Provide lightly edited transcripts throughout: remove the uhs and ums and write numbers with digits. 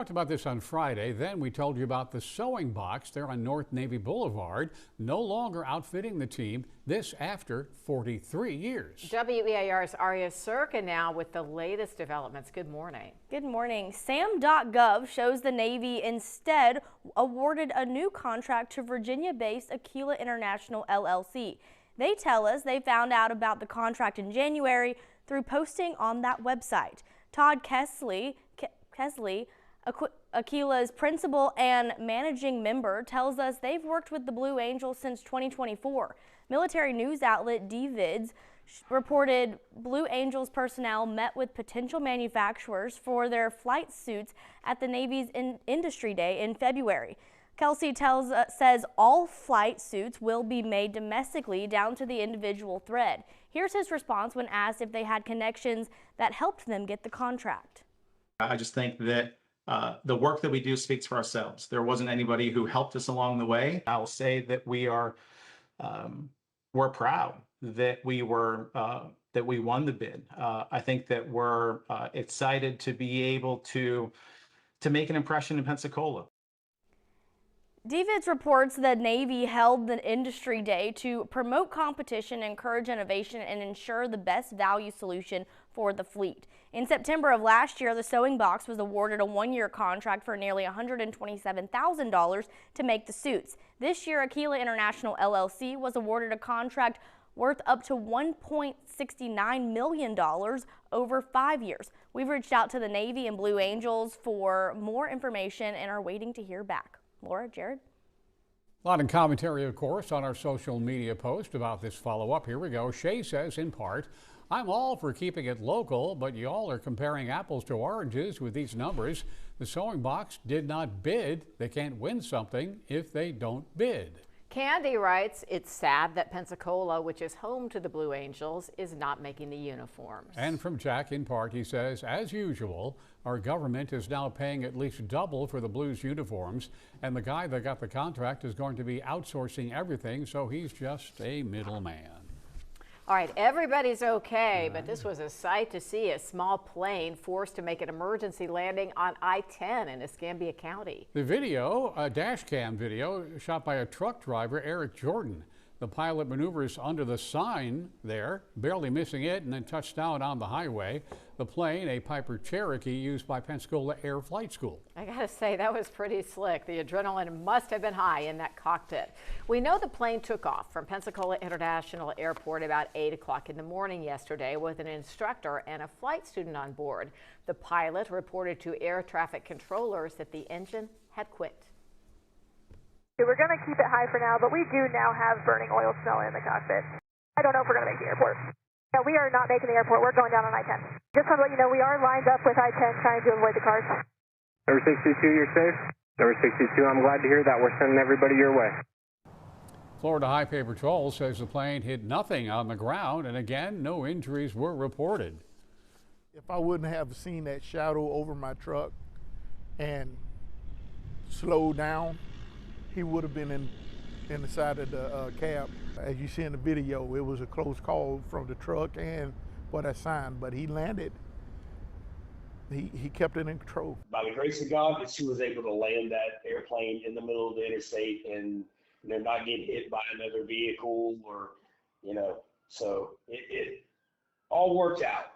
Talked about this on Friday. Then we told you about the sewing box there on North Navy Boulevard, no longer outfitting the team. This after 43 years. WEAR's Aria Circa now with the latest developments. Good morning. Good morning. SAM.gov shows the Navy instead awarded a new contract to Virginia-based Aquila International LLC. They tell us they found out about the contract in January through posting on that website. Todd Kesley, Aquila's principal and managing member, tells us they've worked with the Blue Angels since 2024. Military news outlet DVIDS reported Blue Angels personnel met with potential manufacturers for their flight suits at the Navy's Industry Day in February. Kelsey says all flight suits will be made domestically down to the individual thread. Here's his response when asked if they had connections that helped them get the contract. I just think that the work that we do speaks for ourselves. There wasn't anybody who helped us along the way. I'll say that we're proud that we won the bid. I think that we're excited to be able to make an impression in Pensacola. DVIDS reports the Navy held the Industry Day to promote competition, encourage innovation, and ensure the best value solution for the fleet. In September of last year, the sewing box was awarded a one-year contract for nearly $127,000 to make the suits. This year, Aquila International LLC was awarded a contract worth up to $1.69 million over 5 years. We've reached out to the Navy and Blue Angels for more information and are waiting to hear back. Laura, Jared? A lot of commentary, of course, on our social media post about this follow-up. Here we go. Shay says, in part, I'm all for keeping it local, but y'all are comparing apples to oranges with these numbers. The sewing box did not bid. They can't win something if they don't bid. Candy writes, it's sad that Pensacola, which is home to the Blue Angels, is not making the uniforms. And from Jack, in part, he says, as usual, our government is now paying at least double for the Blues uniforms, and the guy that got the contract is going to be outsourcing everything, so he's just a middleman. All right, everybody's okay, but this was a sight to see. A small plane forced to make an emergency landing on I-10 in Escambia County. The video, a dash cam video, shot by a truck driver, Eric Jordan. The pilot maneuvers under the sign there, barely missing it, and then touched down on the highway. The plane, a Piper Cherokee used by Pensacola Air Flight School. I gotta say, that was pretty slick. The adrenaline must have been high in that cockpit. We know the plane took off from Pensacola International Airport about 8 o'clock in the morning yesterday with an instructor and a flight student on board. The pilot reported to air traffic controllers that the engine had quit. We're going to keep it high for now, but we do now have burning oil smell in the cockpit. I don't know if we're going to make the airport. No, we are not making the airport. We're going down on I-10. Just want to let you know we are lined up with I-10 trying to avoid the cars. Number 62, you're safe? Number 62, I'm glad to hear that. We're sending everybody your way. Florida Highway Patrol says the plane hit nothing on the ground, and again, no injuries were reported. If I wouldn't have seen that shadow over my truck and slowed down, he would have been in the side of the cab. As you see in the video, it was a close call from the truck and for that sign, but he landed. He kept it in control. By the grace of God, that she was able to land that airplane in the middle of the interstate and not get hit by another vehicle or, so it all worked out.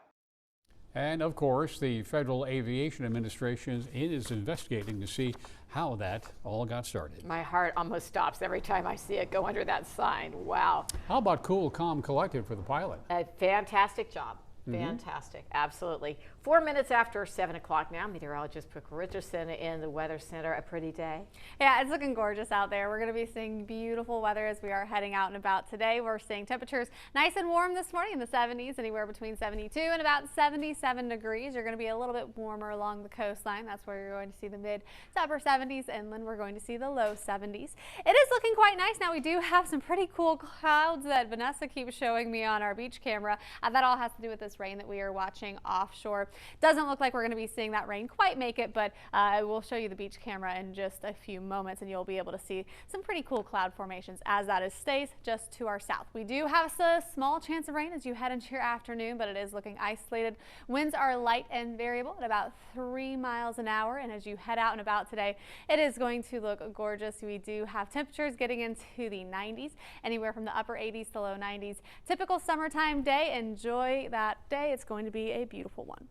And of course, the Federal Aviation Administration is investigating to see how that all got started. My heart almost stops every time I see it go under that sign. Wow. How about cool, calm, collected for the pilot? A fantastic job. Fantastic. Absolutely. 4 minutes after 7 o'clock now, meteorologist Brooke Richardson in the Weather Center. A pretty day. Yeah, it's looking gorgeous out there. We're going to be seeing beautiful weather as we are heading out and about today. We're seeing temperatures nice and warm this morning in the 70s, anywhere between 72 and about 77 degrees. You're going to be a little bit warmer along the coastline. That's where you're going to see the mid to upper 70s. Inland, we're going to see the low 70s. It is looking quite nice now. We do have some pretty cool clouds that Vanessa keeps showing me on our beach camera. That all has to do with this this rain that we are watching offshore. Doesn't look like we're going to be seeing that rain quite make it, but I will show you the beach camera in just a few moments and you'll be able to see some pretty cool cloud formations as that stays just to our south. We do have a small chance of rain as you head into your afternoon, but it is looking isolated. Winds are light and variable at about 3 miles an hour, and as you head out and about today, it is going to look gorgeous. We do have temperatures getting into the 90s, anywhere from the upper 80s to low 90s. Typical summertime day. Enjoy that day. It's going to be a beautiful one.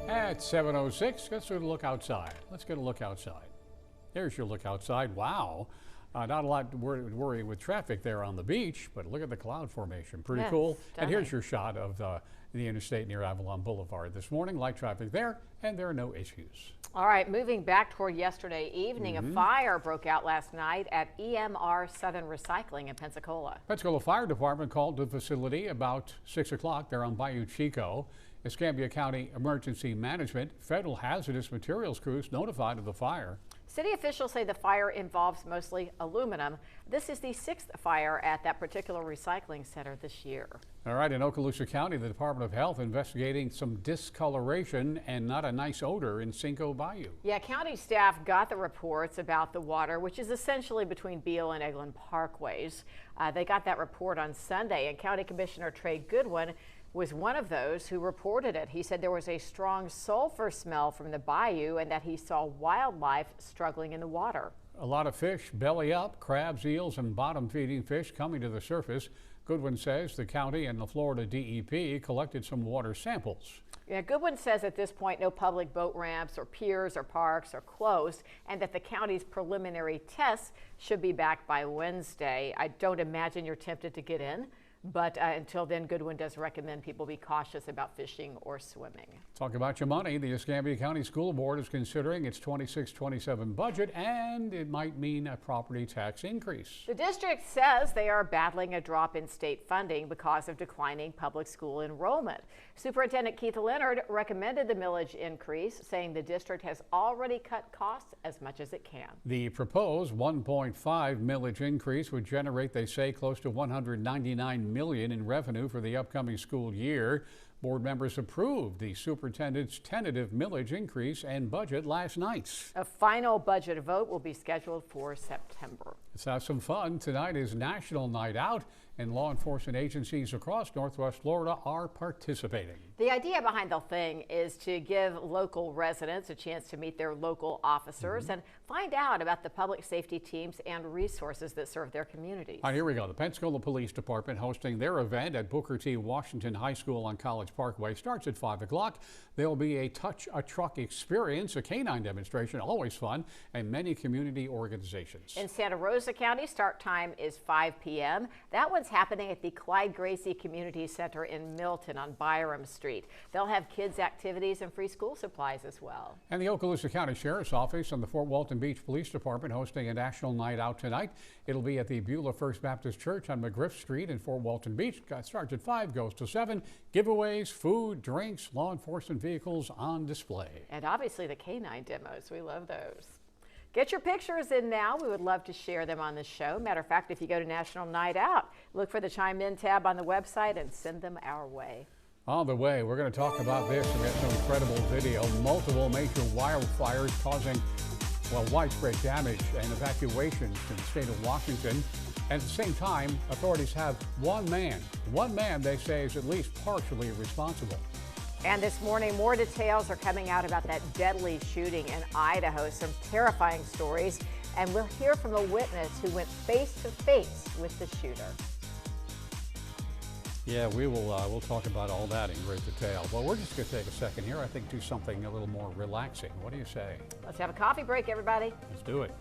At 7:06, let's get a look outside. There's your look outside. Wow. Not a lot to worry with traffic there on the beach, but look at the cloud formation. Pretty Yes, cool. stunning. And here's your shot of the interstate near Avalon Boulevard this morning. Light traffic there, and there are no issues. All right, moving back toward yesterday evening, a fire broke out last night at EMR Southern Recycling in Pensacola. Pensacola Fire Department called the facility about 6 o'clock there on Bayou Chico. Escambia County Emergency Management, federal hazardous materials crews notified of the fire. City officials say the fire involves mostly aluminum. This is the 6th fire at that particular recycling center this year. All right, in Okaloosa County, the Department of Health investigating some discoloration and not a nice odor in Cinco Bayou. Yeah, county staff got the reports about the water, which is essentially between Beale and Eglin Parkways. They got that report on Sunday, and County Commissioner Trey Goodwin was one of those who reported it. He said there was a strong sulfur smell from the bayou and that he saw wildlife struggling in the water. A lot of fish belly up, crabs, eels, and bottom feeding fish coming to the surface. Goodwin says the county and the Florida DEP collected some water samples. Yeah, Goodwin says at this point no public boat ramps or piers or parks are closed and that the county's preliminary tests should be back by Wednesday. I don't imagine you're tempted to get in. But until then, Goodwin does recommend people be cautious about fishing or swimming. Talk about your money. The Escambia County School Board is considering its 26-27 budget, and it might mean a property tax increase. The district says they are battling a drop in state funding because of declining public school enrollment. Superintendent Keith Leonard recommended the millage increase, saying the district has already cut costs as much as it can. The proposed 1.5 millage increase would generate, they say, close to $199 million in revenue for the upcoming school year. Board members approved the superintendent's tentative millage increase and budget last night. A final budget vote will be scheduled for September. Let's have some fun. Tonight is National Night Out, and law enforcement agencies across Northwest Florida are participating. The idea behind the thing is to give local residents a chance to meet their local officers and find out about the public safety teams and resources that serve their communities. All right, here we go. The Pensacola Police Department hosting their event at Booker T. Washington High School on College Parkway. Starts at 5 o'clock. There'll be a Touch a Truck experience, a canine demonstration, always fun, and many community organizations. In Santa Rosa County, start time is 5 p.m. That one's happening at the Clyde Gracie Community Center in Milton on Byram Street. They'll have kids' activities and free school supplies as well. And the Okaloosa County Sheriff's Office and the Fort Walton Beach Police Department hosting a National Night Out tonight. It'll be at the Beulah First Baptist Church on McGriff Street in Fort Walton Beach. Starts at 5, goes to 7. Giveaways, food, drinks, law enforcement vehicles on display. And obviously the canine demos. We love those. Get your pictures in now. We would love to share them on the show. Matter of fact, if you go to National Night Out, look for the Chime In tab on the website and send them our way. On the way, we're going to talk about this. We got some incredible video. Multiple major wildfires causing, well, widespread damage and evacuations in the state of Washington. And at the same time, authorities have one man they say is at least partially responsible. And this morning, more details are coming out about that deadly shooting in Idaho. Some terrifying stories. And we'll hear from a witness who went face to face with the shooter. Yeah, we'll talk about all that in great detail. Well, we're just going to take a second here. I think do something a little more relaxing. What do you say? Let's have a coffee break, everybody. Let's do it.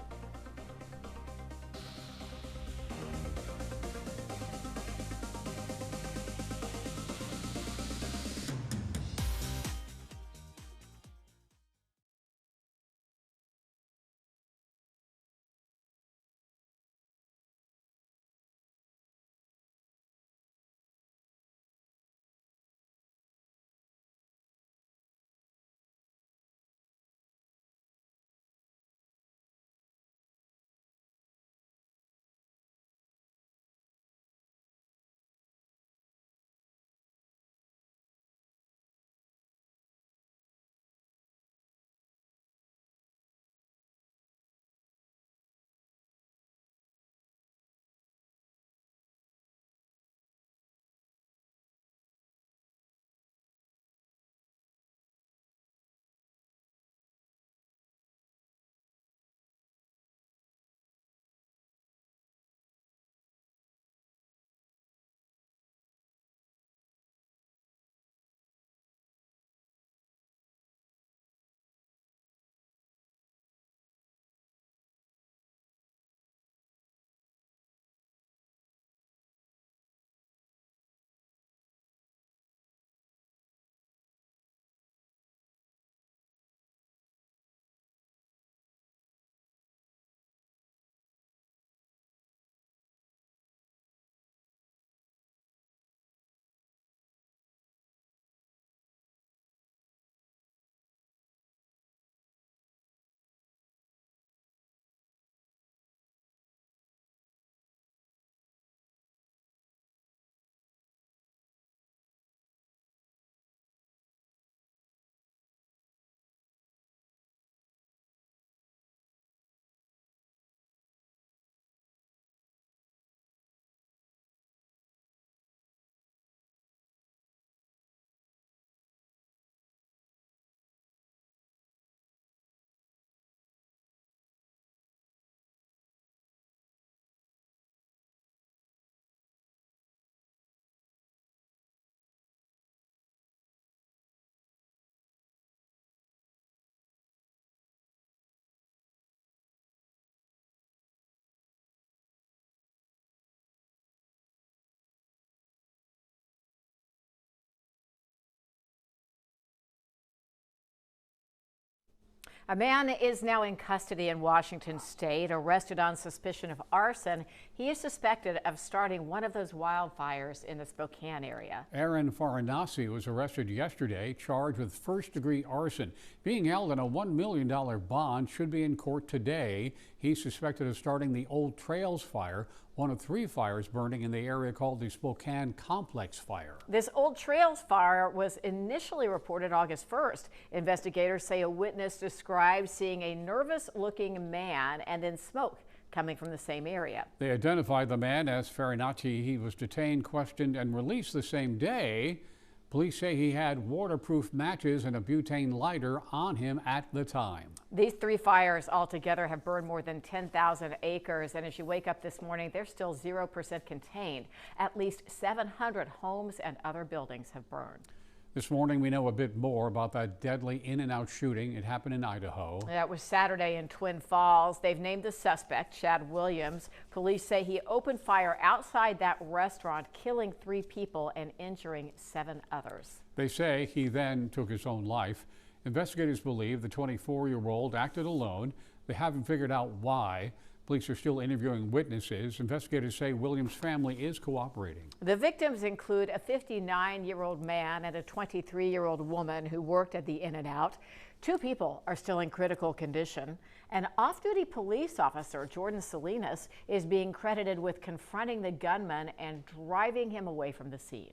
A man is now in custody in Washington state, arrested on suspicion of arson. He is suspected of starting one of those wildfires in the Spokane area. Aaron Farinasi was arrested yesterday, charged with first-degree arson. Being held on a $1 million bond, should be in court today. He's suspected of starting the Old Trails fire, one of 3 fires burning in the area called the Spokane Complex Fire. This Old Trails fire was initially reported August 1st. Investigators say a witness described seeing a nervous-looking man and then smoke coming from the same area. They identified the man as Farinati. He was detained, questioned, and released the same day. Police say he had waterproof matches and a butane lighter on him at the time. These 3 fires altogether have burned more than 10,000 acres, and as you wake up this morning, they're still 0% contained. At least 700 homes and other buildings have burned. This morning, we know a bit more about that deadly in-and-out shooting. It happened in Idaho. That was Saturday in Twin Falls. They've named the suspect, Chad Williams. Police say he opened fire outside that restaurant, killing 3 people and injuring 7 others. They say he then took his own life. Investigators believe the 24-year-old acted alone. They haven't figured out why. Police are still interviewing witnesses. Investigators say Williams' family is cooperating. The victims include a 59-year-old man and a 23-year-old woman who worked at the In-N-Out. 2 people are still in critical condition. An off-duty police officer, Jordan Salinas, is being credited with confronting the gunman and driving him away from the scene.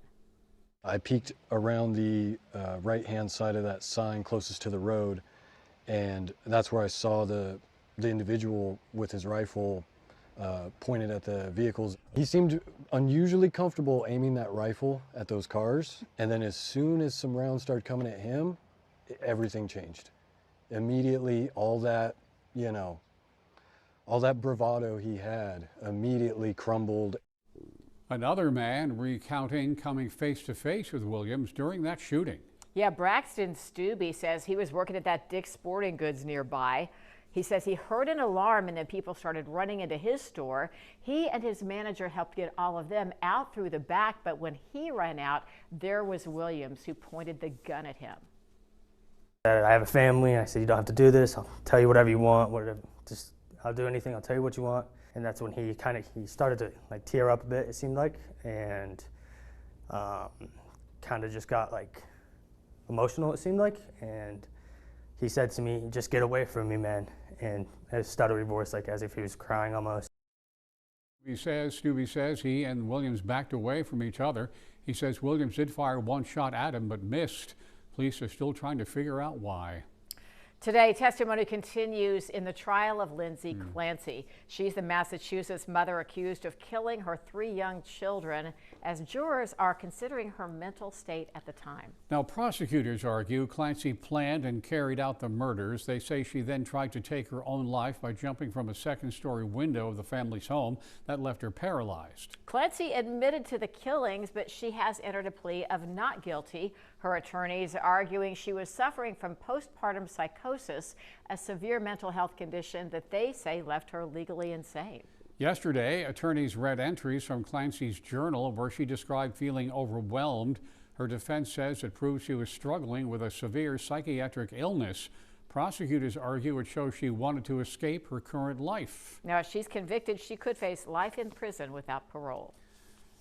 I peeked around the right-hand side of that sign closest to the road, and that's where I saw the individual with his rifle pointed at the vehicles. He seemed unusually comfortable aiming that rifle at those cars, and then as soon as some rounds started coming at him, everything changed. Immediately, all that bravado he had immediately crumbled. Another man recounting coming face-to-face with Williams during that shooting. Yeah, Braxton Stubbe says he was working at that Dick's Sporting Goods nearby. He says he heard an alarm and then people started running into his store. He and his manager helped get all of them out through the back, but when he ran out, there was Williams, who pointed the gun at him. I have a family. I said, you don't have to do this. I'll tell you whatever you want. I'll do anything. I'll tell you what you want. And that's when he started to like tear up a bit, it seemed like, and kind of just got like emotional, it seemed like. And he said to me, just get away from me, man. And his stuttery voice, like as if he was crying almost. Stubbe says he and Williams backed away from each other. He says Williams did fire 1 shot at him but missed. Police are still trying to figure out why. Today, testimony continues in the trial of Lindsay Clancy. She's the Massachusetts mother accused of killing her 3 young children, as jurors are considering her mental state at the time. Now, prosecutors argue Clancy planned and carried out the murders. They say she then tried to take her own life by jumping from a 2nd-story window of the family's home. That left her paralyzed. Clancy admitted to the killings, but she has entered a plea of not guilty. Her attorneys arguing she was suffering from postpartum psychosis, a severe mental health condition that they say left her legally insane. Yesterday, attorneys read entries from Clancy's journal where she described feeling overwhelmed. Her defense says it proves she was struggling with a severe psychiatric illness. Prosecutors argue it shows she wanted to escape her current life. Now, if she's convicted, she could face life in prison without parole.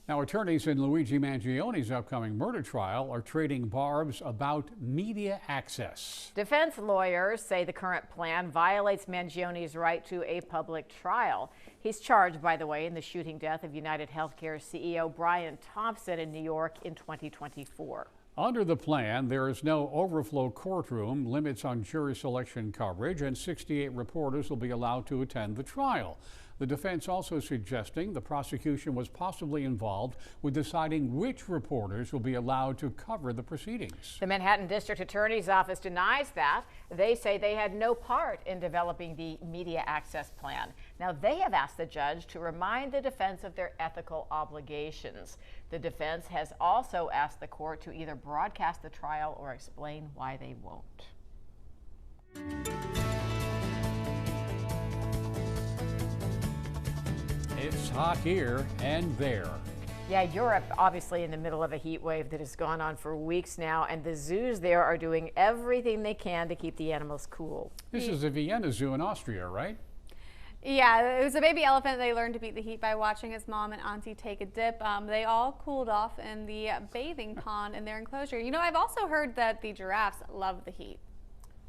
Now, attorneys in Luigi Mangione's upcoming murder trial are trading barbs about media access. Defense lawyers say the current plan violates Mangione's right to a public trial. He's charged, by the way, in the shooting death of United Healthcare CEO Brian Thompson in New York in 2024. Under the plan, there is no overflow courtroom, limits on jury selection coverage, and 68 reporters will be allowed to attend the trial. The defense also suggesting the prosecution was possibly involved with deciding which reporters will be allowed to cover the proceedings. The Manhattan District Attorney's Office denies that. They say they had no part in developing the media access plan. Now, they have asked the judge to remind the defense of their ethical obligations. The defense has also asked the court to either broadcast the trial or explain why they won't. It's hot here and there. Yeah, Europe obviously in the middle of a heat wave that has gone on for weeks now, and the zoos there are doing everything they can to keep the animals cool. This is the Vienna Zoo in Austria, right? Yeah, it was a baby elephant. They learned to beat the heat by watching his mom and auntie take a dip. They all cooled off in the bathing pond in their enclosure. You know, I've also heard that the giraffes love the heat.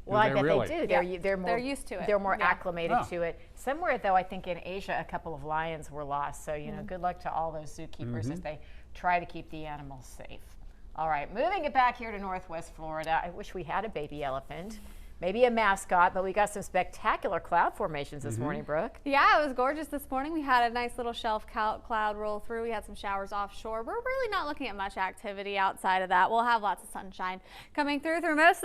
Well, I bet really? they do. Yeah, They're more, they're used to it. They're more Yeah. acclimated Oh. to it. Somewhere, though, I think in Asia, a couple of lions were lost. So, you know, good luck to all those zookeepers as they try to keep the animals safe. All right, moving it back here to Northwest Florida. I wish we had a baby elephant. Maybe a mascot, but we got some spectacular cloud formations this morning, Brooke. Yeah, it was gorgeous this morning. We had a nice little shelf cloud roll through. We had some showers offshore. We're really not looking at much activity outside of that. We'll have lots of sunshine coming through for most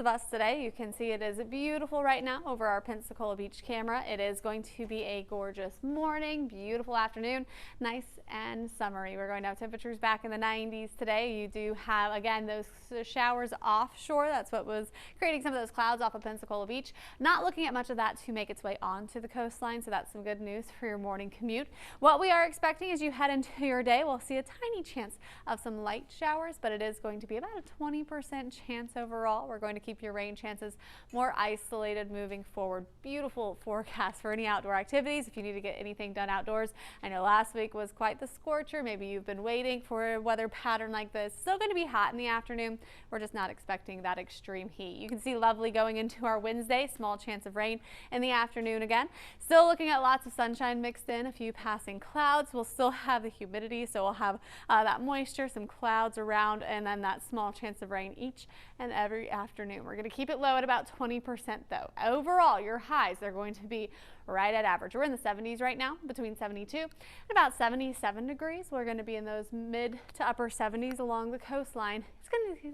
of us today. You can see it is beautiful right now over our Pensacola Beach camera. It is going to be a gorgeous morning, beautiful afternoon, nice and summery. We're going to have temperatures back in the 90s today. You do have, again, those showers offshore. That's what was creating some of those clouds off of Pensacola Beach. Not looking at much of that to make its way onto the coastline, so that's some good news for your morning commute. What we are expecting as you head into your day, we'll see a tiny chance of some light showers, but it is going to be about a 20% chance overall. We're going to keep your rain chances more isolated moving forward. Beautiful forecast for any outdoor activities if you need to get anything done outdoors. I know last week was quite the scorcher. Maybe you've been waiting for a weather pattern like this. Still going to be hot in the afternoon. We're just not expecting that extreme heat. You can see lovely going into our Wednesday. Small chance of rain in the afternoon again. Still looking at lots of sunshine mixed in, a few passing clouds. We'll still have the humidity, so we'll have that moisture, some clouds around, and then that small chance of rain each and every afternoon. We're going to keep it low at about 20% though. Overall, your highs, they're going to be right at average. We're in the 70s right now, between 72 and about 77 degrees. We're going to be in those mid to upper 70s along the coastline. It's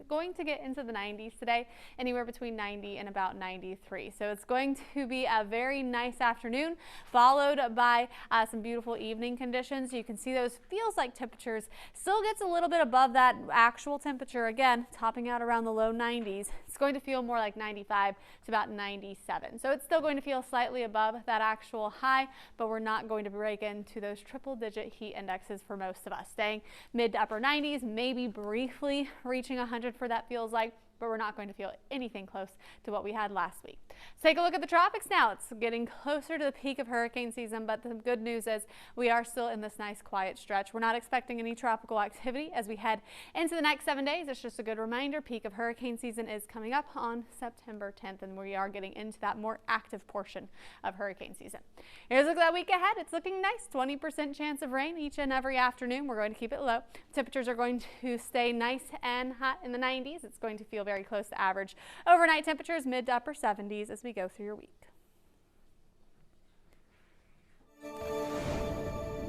going to get into the 90s today, anywhere between 90 and about 93. So it's going to be a very nice afternoon, followed by some beautiful evening conditions. You can see those feels like temperatures still gets a little bit above that actual temperature, again, topping out around the low 90s. It's going to feel more like 95 to about 97. So it's still going to feel slightly above that actual high, but we're not going to break into those triple-digit heat indexes for most of us. Staying mid to upper 90s, maybe briefly reaching 100 for that feels like, but we're not going to feel anything close to what we had last week. Let's take a look at the tropics now. It's getting closer to the peak of hurricane season, but the good news is we are still in this nice quiet stretch. We're not expecting any tropical activity as we head into the next 7 days. It's just a good reminder, peak of hurricane season is coming up on September 10th, and we are getting into that more active portion of hurricane season. Here's a look at that week ahead. It's looking nice, 20% chance of rain each and every afternoon. We're going to keep it low. Temperatures are going to stay nice and hot in the 90s. It's going to feel very close to average. Overnight temperatures mid to upper 70s as we go through your week.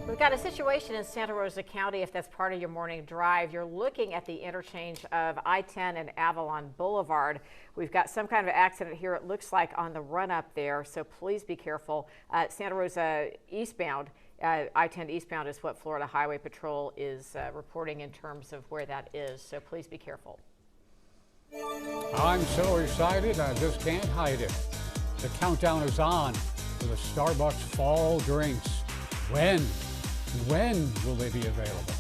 We've got a situation in Santa Rosa County. If that's part of your morning drive, you're looking at the interchange of I-10 and Avalon Boulevard. We've got some kind of accident here, it looks like, on the run up there, so please be careful. Santa Rosa eastbound, I-10 eastbound is what Florida Highway Patrol is reporting in terms of where that is, so please be careful. I'm so excited, I just can't hide it. The countdown is on for the Starbucks fall drinks. When will they be available?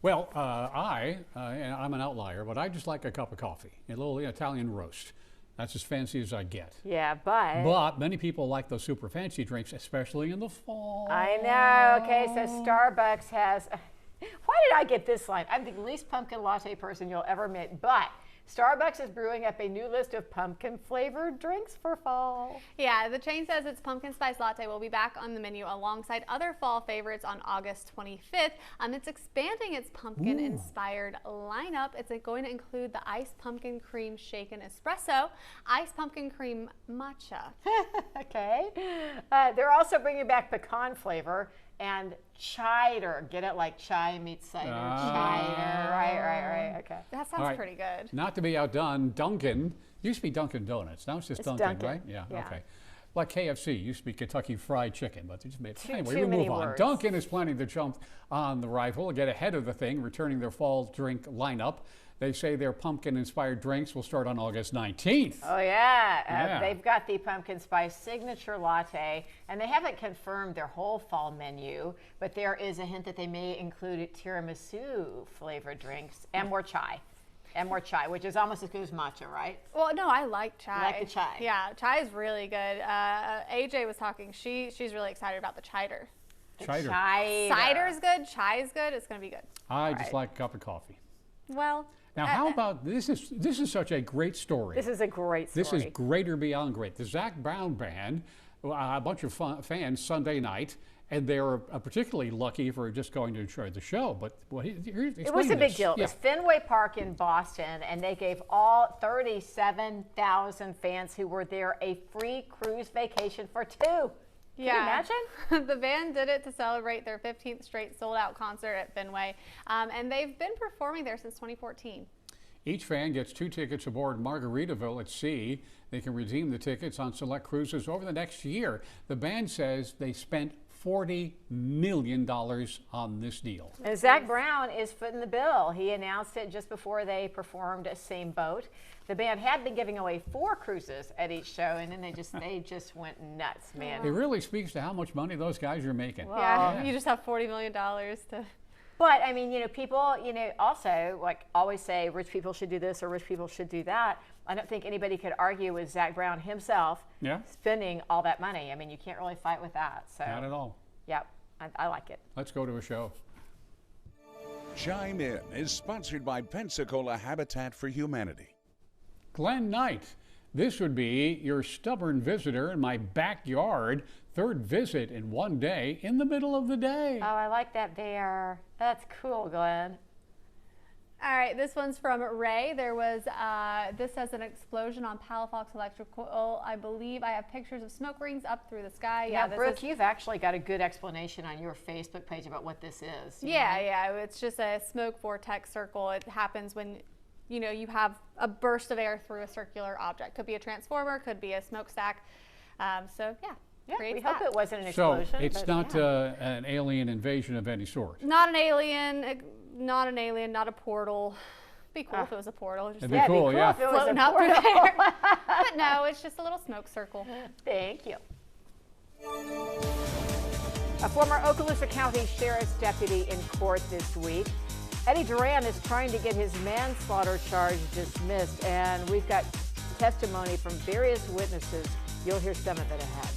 Well, and I'm an outlier, but I just like a cup of coffee, a little Italian roast. That's as fancy as I get. Yeah, but Many people like those super fancy drinks, especially in the fall. I know. Okay, so Starbucks has. Why did I get this line? I'm the least pumpkin latte person you'll ever meet, but Starbucks is brewing up a new list of pumpkin flavored drinks for fall. Yeah, the chain says its pumpkin spice latte will be back on the menu alongside other fall favorites on August 25th. It's expanding its pumpkin inspired lineup. It's going to include the iced pumpkin cream shaken espresso, iced pumpkin cream matcha. Okay. They're also bringing back pecan flavor and cider. Get it, like chai meets cider. Cider. Right. Okay. That sounds pretty good. Not to be outdone, Dunkin' used to be Dunkin' Donuts. Now it's just Dunkin', right? Yeah. Okay. Like KFC used to be Kentucky Fried Chicken, but they just made Too we many move on. words. Dunkin' is planning to jump on the rifle, get ahead of the thing, returning their fall drink lineup. They say their pumpkin-inspired drinks will start on August 19th. Oh, yeah. Yeah. They've got the pumpkin spice signature latte, and they haven't confirmed their whole fall menu, but there is a hint that they may include tiramisu flavored drinks and more chai. Which is almost as good as matcha, right? Well, no, I like chai. You like the chai? Yeah, chai is really good. AJ was talking. She's really excited about the cider. Cider. Cider's good. Chai is good. It's going to be good. I just like a cup of coffee. Well. Now, how about this? This is such a great story. This is a great story. This is greater beyond great. The Zac Brown Band, a bunch of fans Sunday night, and they were particularly lucky for just going to enjoy the show. But it was a big deal. Yeah. It was Fenway Park in Boston, and they gave all 37,000 fans who were there a free cruise vacation for two. Can you imagine? The band did it to celebrate their 15th straight sold-out concert at Fenway, and they've been performing there since 2014. Each fan gets 2 tickets aboard Margaritaville at sea. They can redeem the tickets on select cruises over the next year. The band says they spent $40 million on this deal. And Zac Brown is footing the bill. He announced it just before they performed at Same Boat. The band had been giving away 4 cruises at each show, and then they just went nuts, man. It really speaks to how much money those guys are making. Well, yeah, you just have $40 million to. But I mean, people, also like always say rich people should do this or rich people should do that. I don't think anybody could argue with Zac Brown himself spending all that money. I mean, you can't really fight with that. So not at all. Yep, I like it. Let's go to a show. Chime In is sponsored by Pensacola Habitat for Humanity. Glenn Knight, this would be your stubborn visitor in my backyard. 3rd visit in one day in the middle of the day. Oh, I like that bear. That's cool, Glenn. All right, this one's from Ray. There was, this says an explosion on Palafox Electrical. I believe I have pictures of smoke rings up through the sky. Yeah, Brooke, you've actually got a good explanation on your Facebook page about what this is. Yeah, it's just a smoke vortex circle. It happens when, you have a burst of air through a circular object. Could be a transformer, could be a smokestack. So, yeah. Yeah, we hope it wasn't an explosion. So it's not an alien invasion of any sort. Not an alien, not a portal. Be cool if it was a portal. It'd be cool, yeah. If it was floating a up through portal. there. But no, it's just a little smoke circle. Thank you. A former Okaloosa County Sheriff's deputy in court this week. Eddie Duran is trying to get his manslaughter charge dismissed, and we've got testimony from various witnesses. You'll hear some of it ahead.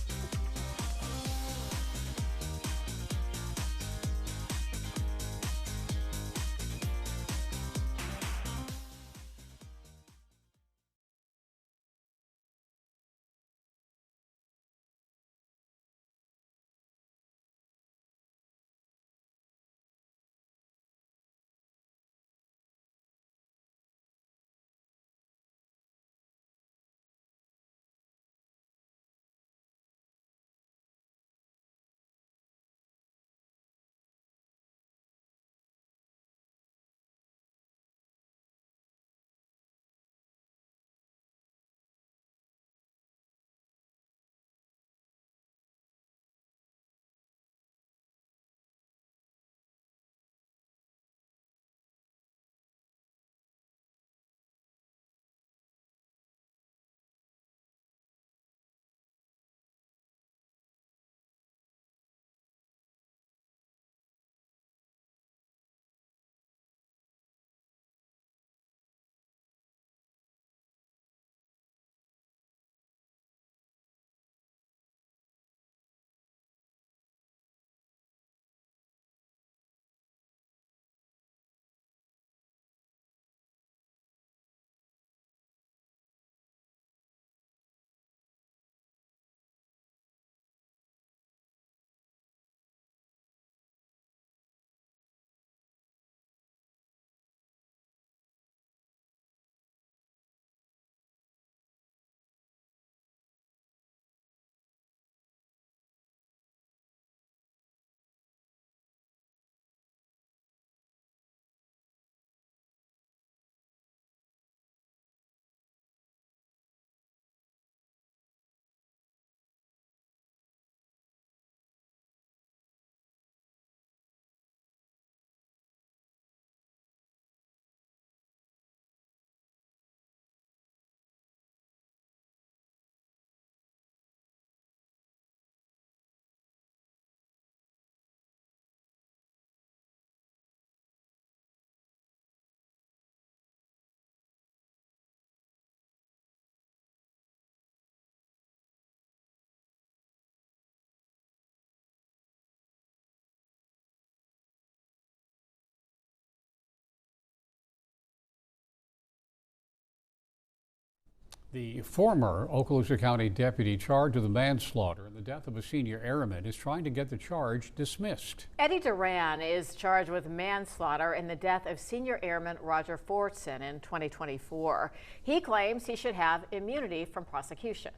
The former Okaloosa County deputy charged with the manslaughter in the death of a senior airman is trying to get the charge dismissed. Eddie Duran is charged with manslaughter in the death of senior airman Roger Fortson in 2024. He claims he should have immunity from prosecution.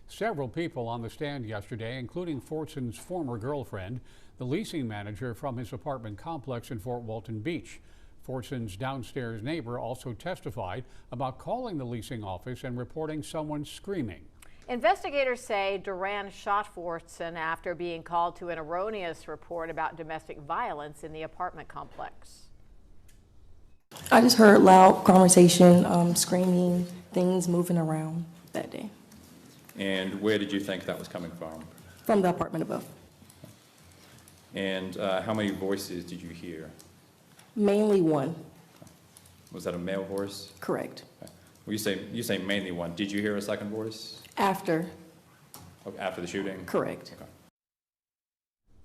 Several people on the stand yesterday, including Fortson's former girlfriend, the leasing manager from his apartment complex in Fort Walton Beach. Fortson's downstairs neighbor also testified about calling the leasing office and reporting someone screaming. Investigators say Duran shot Fortson after being called to an erroneous report about domestic violence in the apartment complex. I just heard loud conversation, screaming, things moving around that day. And where did you think that was coming from? From the apartment above. And how many voices did you hear? Mainly one. Was that a male voice? Correct. Okay. Well, you say mainly one. Did you hear a second voice? After. Oh, after the shooting? Correct. Okay.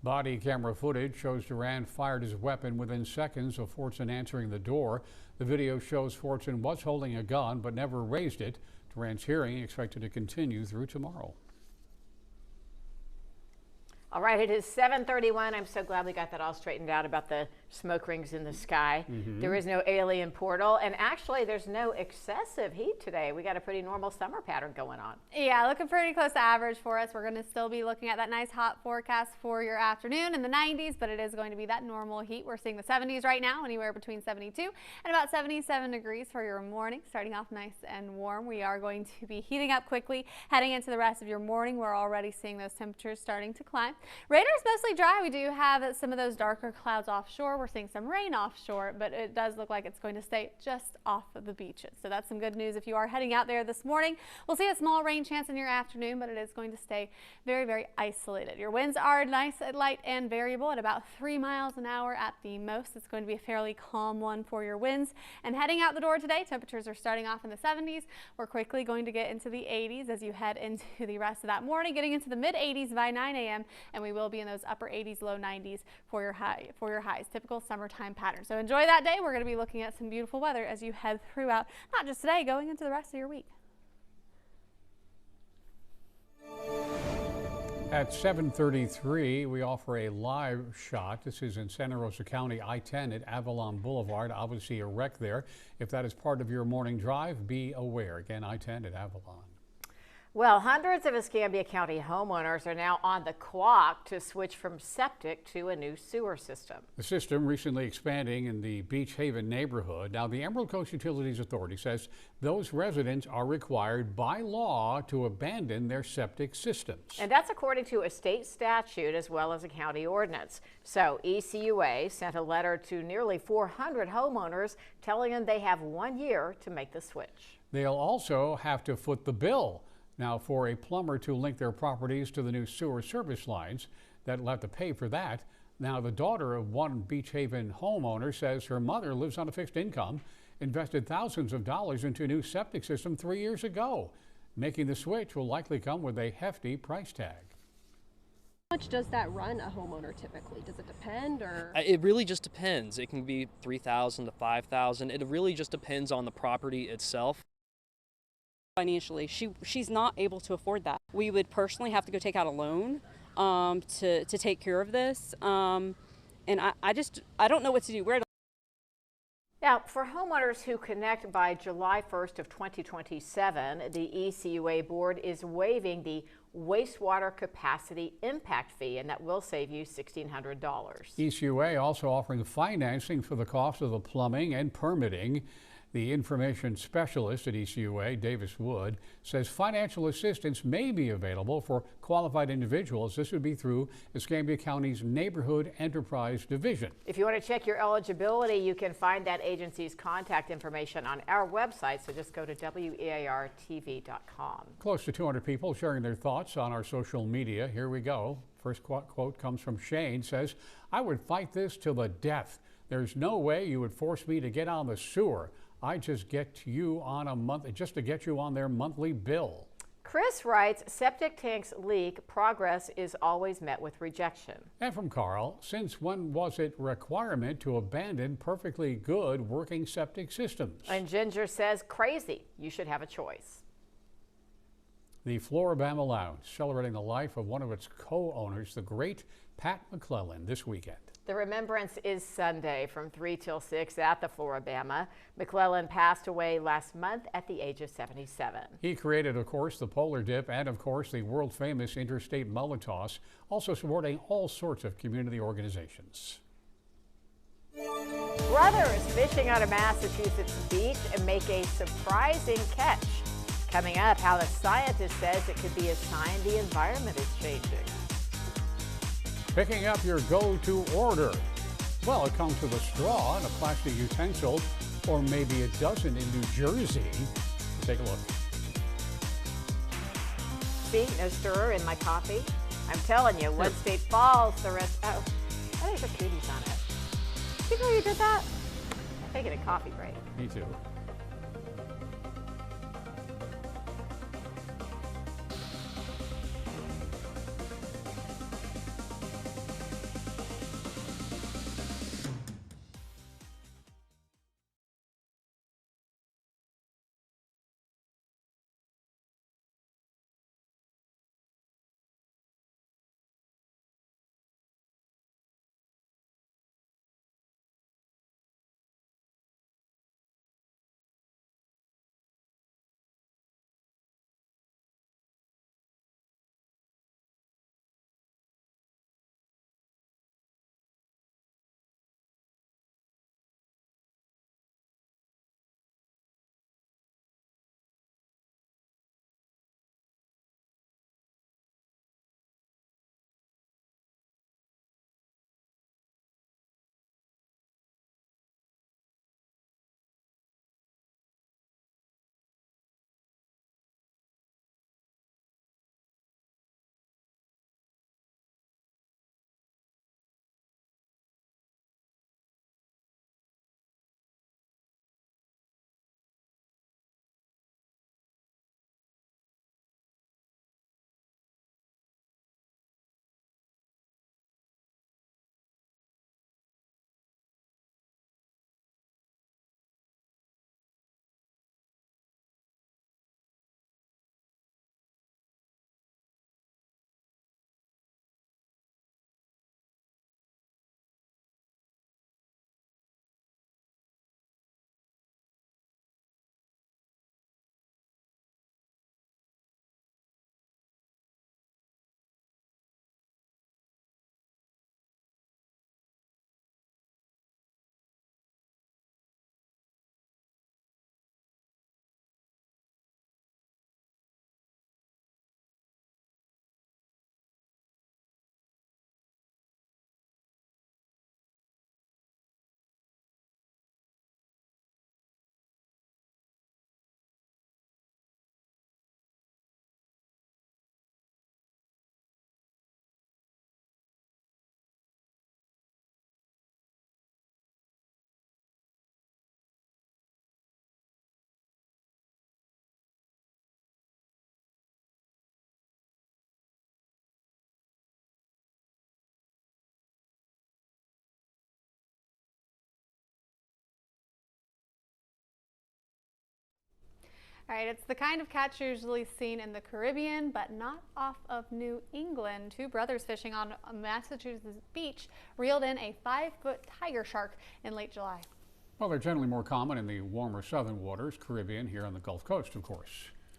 Body camera footage shows Duran fired his weapon within seconds of Fortson answering the door. The video shows Fortson was holding a gun but never raised it. Duran's hearing expected to continue through tomorrow. All right, it is 7:31. I'm so glad we got that all straightened out about the smoke rings in the sky. There is no alien portal, and actually there's no excessive heat today. We got a pretty normal summer pattern going on. Yeah, looking pretty close to average for us. We're going to still be looking at that nice hot forecast for your afternoon in the 90s, but it is going to be that normal heat. We're seeing the 70s right now, anywhere between 72 and about 77 degrees for your morning. Starting off nice and warm. We are going to be heating up quickly heading into the rest of your morning. We're already seeing those temperatures starting to climb. Radar is mostly dry. We do have some of those darker clouds offshore. We're seeing some rain offshore, but it does look like it's going to stay just off of the beaches. So that's some good news if you are heading out there this morning. We'll see a small rain chance in your afternoon, but it is going to stay very, very isolated. Your winds are nice, light, and variable at about 3 miles an hour at the most. It's going to be a fairly calm one for your winds. And heading out the door today, temperatures are starting off in the 70s. We're quickly going to get into the 80s as you head into the rest of that morning, getting into the mid 80s by 9 a.m. and we will be in those upper 80s, low 90s for your highs, typical summertime pattern. So enjoy that day. We're going to be looking at some beautiful weather as you head throughout, not just today, going into the rest of your week. At 7:33, we offer a live shot. This is in Santa Rosa County, I-10 at Avalon Boulevard. Obviously a wreck there. If that is part of your morning drive, be aware. Again, I-10 at Avalon. Well, hundreds of Escambia County homeowners are now on the clock to switch from septic to a new sewer system. The system recently expanding in the Beach Haven neighborhood. Now, the Emerald Coast Utilities Authority says those residents are required by law to abandon their septic systems. And that's according to a state statute as well as a county ordinance. So ECUA sent a letter to nearly 400 homeowners telling them they have 1 year to make the switch. They'll also have to foot the bill. Now, for a plumber to link their properties to the new sewer service lines, they'll have to pay for that. Now, the daughter of one Beach Haven homeowner says her mother lives on a fixed income, invested thousands of dollars into a new septic system 3 years ago. Making the switch will likely come with a hefty price tag. How much does that run a homeowner typically? Does it depend, or? It really just depends. It can be $3,000 to $5,000. It really just depends on the property itself. Financially, she's not able to afford that. We would personally have to go take out a loan to take care of this, and I don't know what to do. Now, for homeowners who connect by July 1st of 2027, the ECUA board is waiving the wastewater capacity impact fee, and that will save you $1,600. ECUA also offering financing for the cost of the plumbing and permitting. The information specialist at ECUA, Davis Wood, says financial assistance may be available for qualified individuals. This would be through Escambia County's Neighborhood Enterprise Division. If you want to check your eligibility, you can find that agency's contact information on our website, so just go to WEARTV.com. Close to 200 people sharing their thoughts on our social media. Here we go. First quote comes from Shane, says, "I would fight this till the death. There's no way you would force me to get on the sewer. I just get you on a month just to get you on their monthly bill." Chris writes, septic tanks leak, progress is always met with rejection. And from Carl, since when was it requirement to abandon perfectly good working septic systems? And Ginger says, crazy, you should have a choice. the Floribama Lounge, celebrating the life of one of its co-owners, the great Pat McClellan, this weekend. The remembrance is Sunday from 3 till 6 at the Floribama. McClellan passed away last month at the age of 77. He created, of course, the Polar Dip and, of course, the world-famous Interstate Mullet Toss, also supporting all sorts of community organizations. Brothers fishing on a Massachusetts beach and make a surprising catch. Coming up, how the scientist says it could be a sign the environment is changing. Picking up your go-to order. Well, it comes with a straw and a plastic utensil, or maybe it doesn't in New Jersey. Take a look. See, no stirrer in my coffee. I'm telling you, one state falls, the rest. Oh, there's a cooties on it. Did you know you did that? I'm taking a coffee break. Me too. All right, it's the kind of catch usually seen in the Caribbean, but not off of New England. Two brothers fishing on a Massachusetts beach reeled in a 5-foot tiger shark in late July. Well, they're generally more common in the warmer southern waters, Caribbean, here on the Gulf Coast, of course.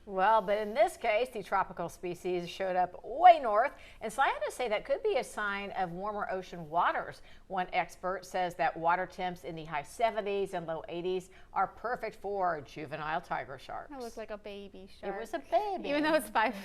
Well, but in this case, the tropical species showed up way north, and scientists say that could be a sign of warmer ocean waters. One expert says that water temps in the high 70s and low 80s are perfect for juvenile tiger sharks. That looked like a baby shark. It was a baby. Even though it's 5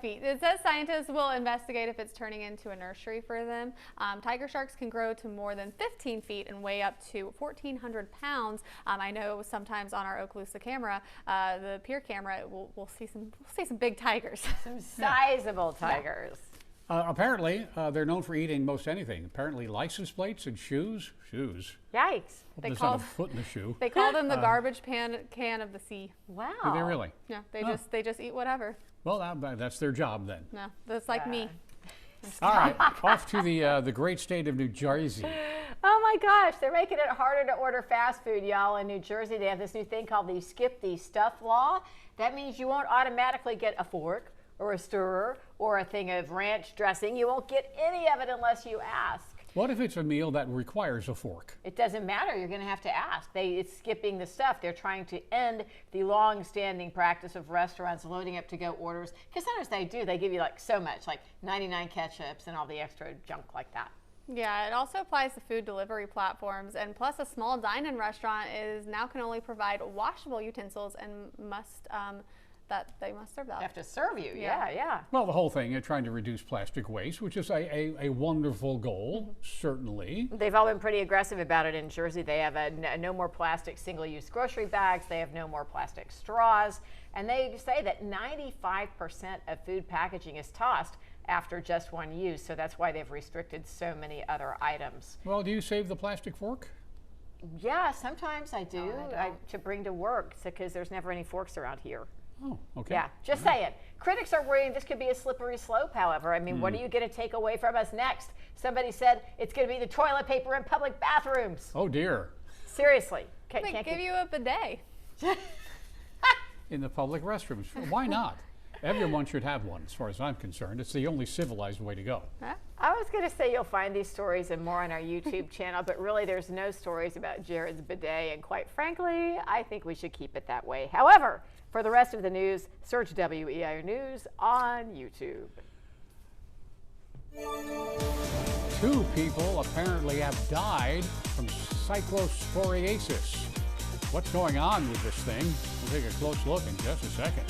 feet. It says scientists will investigate if it's turning into a nursery for them. Tiger sharks can grow to more than 15 feet and weigh up to 1,400 pounds. I know sometimes on our Okaloosa camera, the pier camera, we'll see some big tigers. Some sizable tigers. Apparently, they're known for eating most anything. Apparently, license plates and shoes. Shoes. Yikes. Hope there's not a foot in the shoe. They call them the garbage can of the sea. Wow. Do they really? Yeah, they just eat whatever. Well, that's their job then. No, that's like me. All right, off to the great state of New Jersey. Oh my gosh, they're making it harder to order fast food, y'all. In New Jersey, they have this new thing called the Skip the Stuff law. That means you won't automatically get a fork or a stirrer or a thing of ranch dressing. You won't get any of it unless you ask. What if it's a meal that requires a fork? It doesn't matter. You're going to have to ask. It's skipping the stuff. They're trying to end the long-standing practice of restaurants loading up to-go orders. Because sometimes they do. They give you like so much, like 99 ketchups and all the extra junk like that. Yeah, it also applies to food delivery platforms, and plus a small dine-in restaurant now can only provide washable utensils and they must serve that. They have to serve you, yeah. Well, the whole thing, trying to reduce plastic waste, which is a wonderful goal, certainly. They've all been pretty aggressive about it in Jersey. They have no more plastic single-use grocery bags. They have no more plastic straws. And they say that 95% of food packaging is tossed after just one use. So that's why they've restricted so many other items. Well, do you save the plastic fork? Yeah, sometimes I do to bring to work because there's never any forks around here. Oh, okay. Yeah, just saying. Critics are worrying this could be a slippery slope, however. I mean, what are you going to take away from us next? Somebody said it's going to be the toilet paper in public bathrooms. Oh, dear. Seriously. They give you a bidet. In the public restrooms. Why not? Everyone should have one, as far as I'm concerned. It's the only civilized way to go. I was going to say you'll find these stories and more on our YouTube channel, but really there's no stories about Jared's bidet, and quite frankly, I think we should keep it that way. However, for the rest of the news, search WEIU News on YouTube. 2 people apparently have died from cyclosporiasis. What's going on with this thing? We'll take a close look in just a second.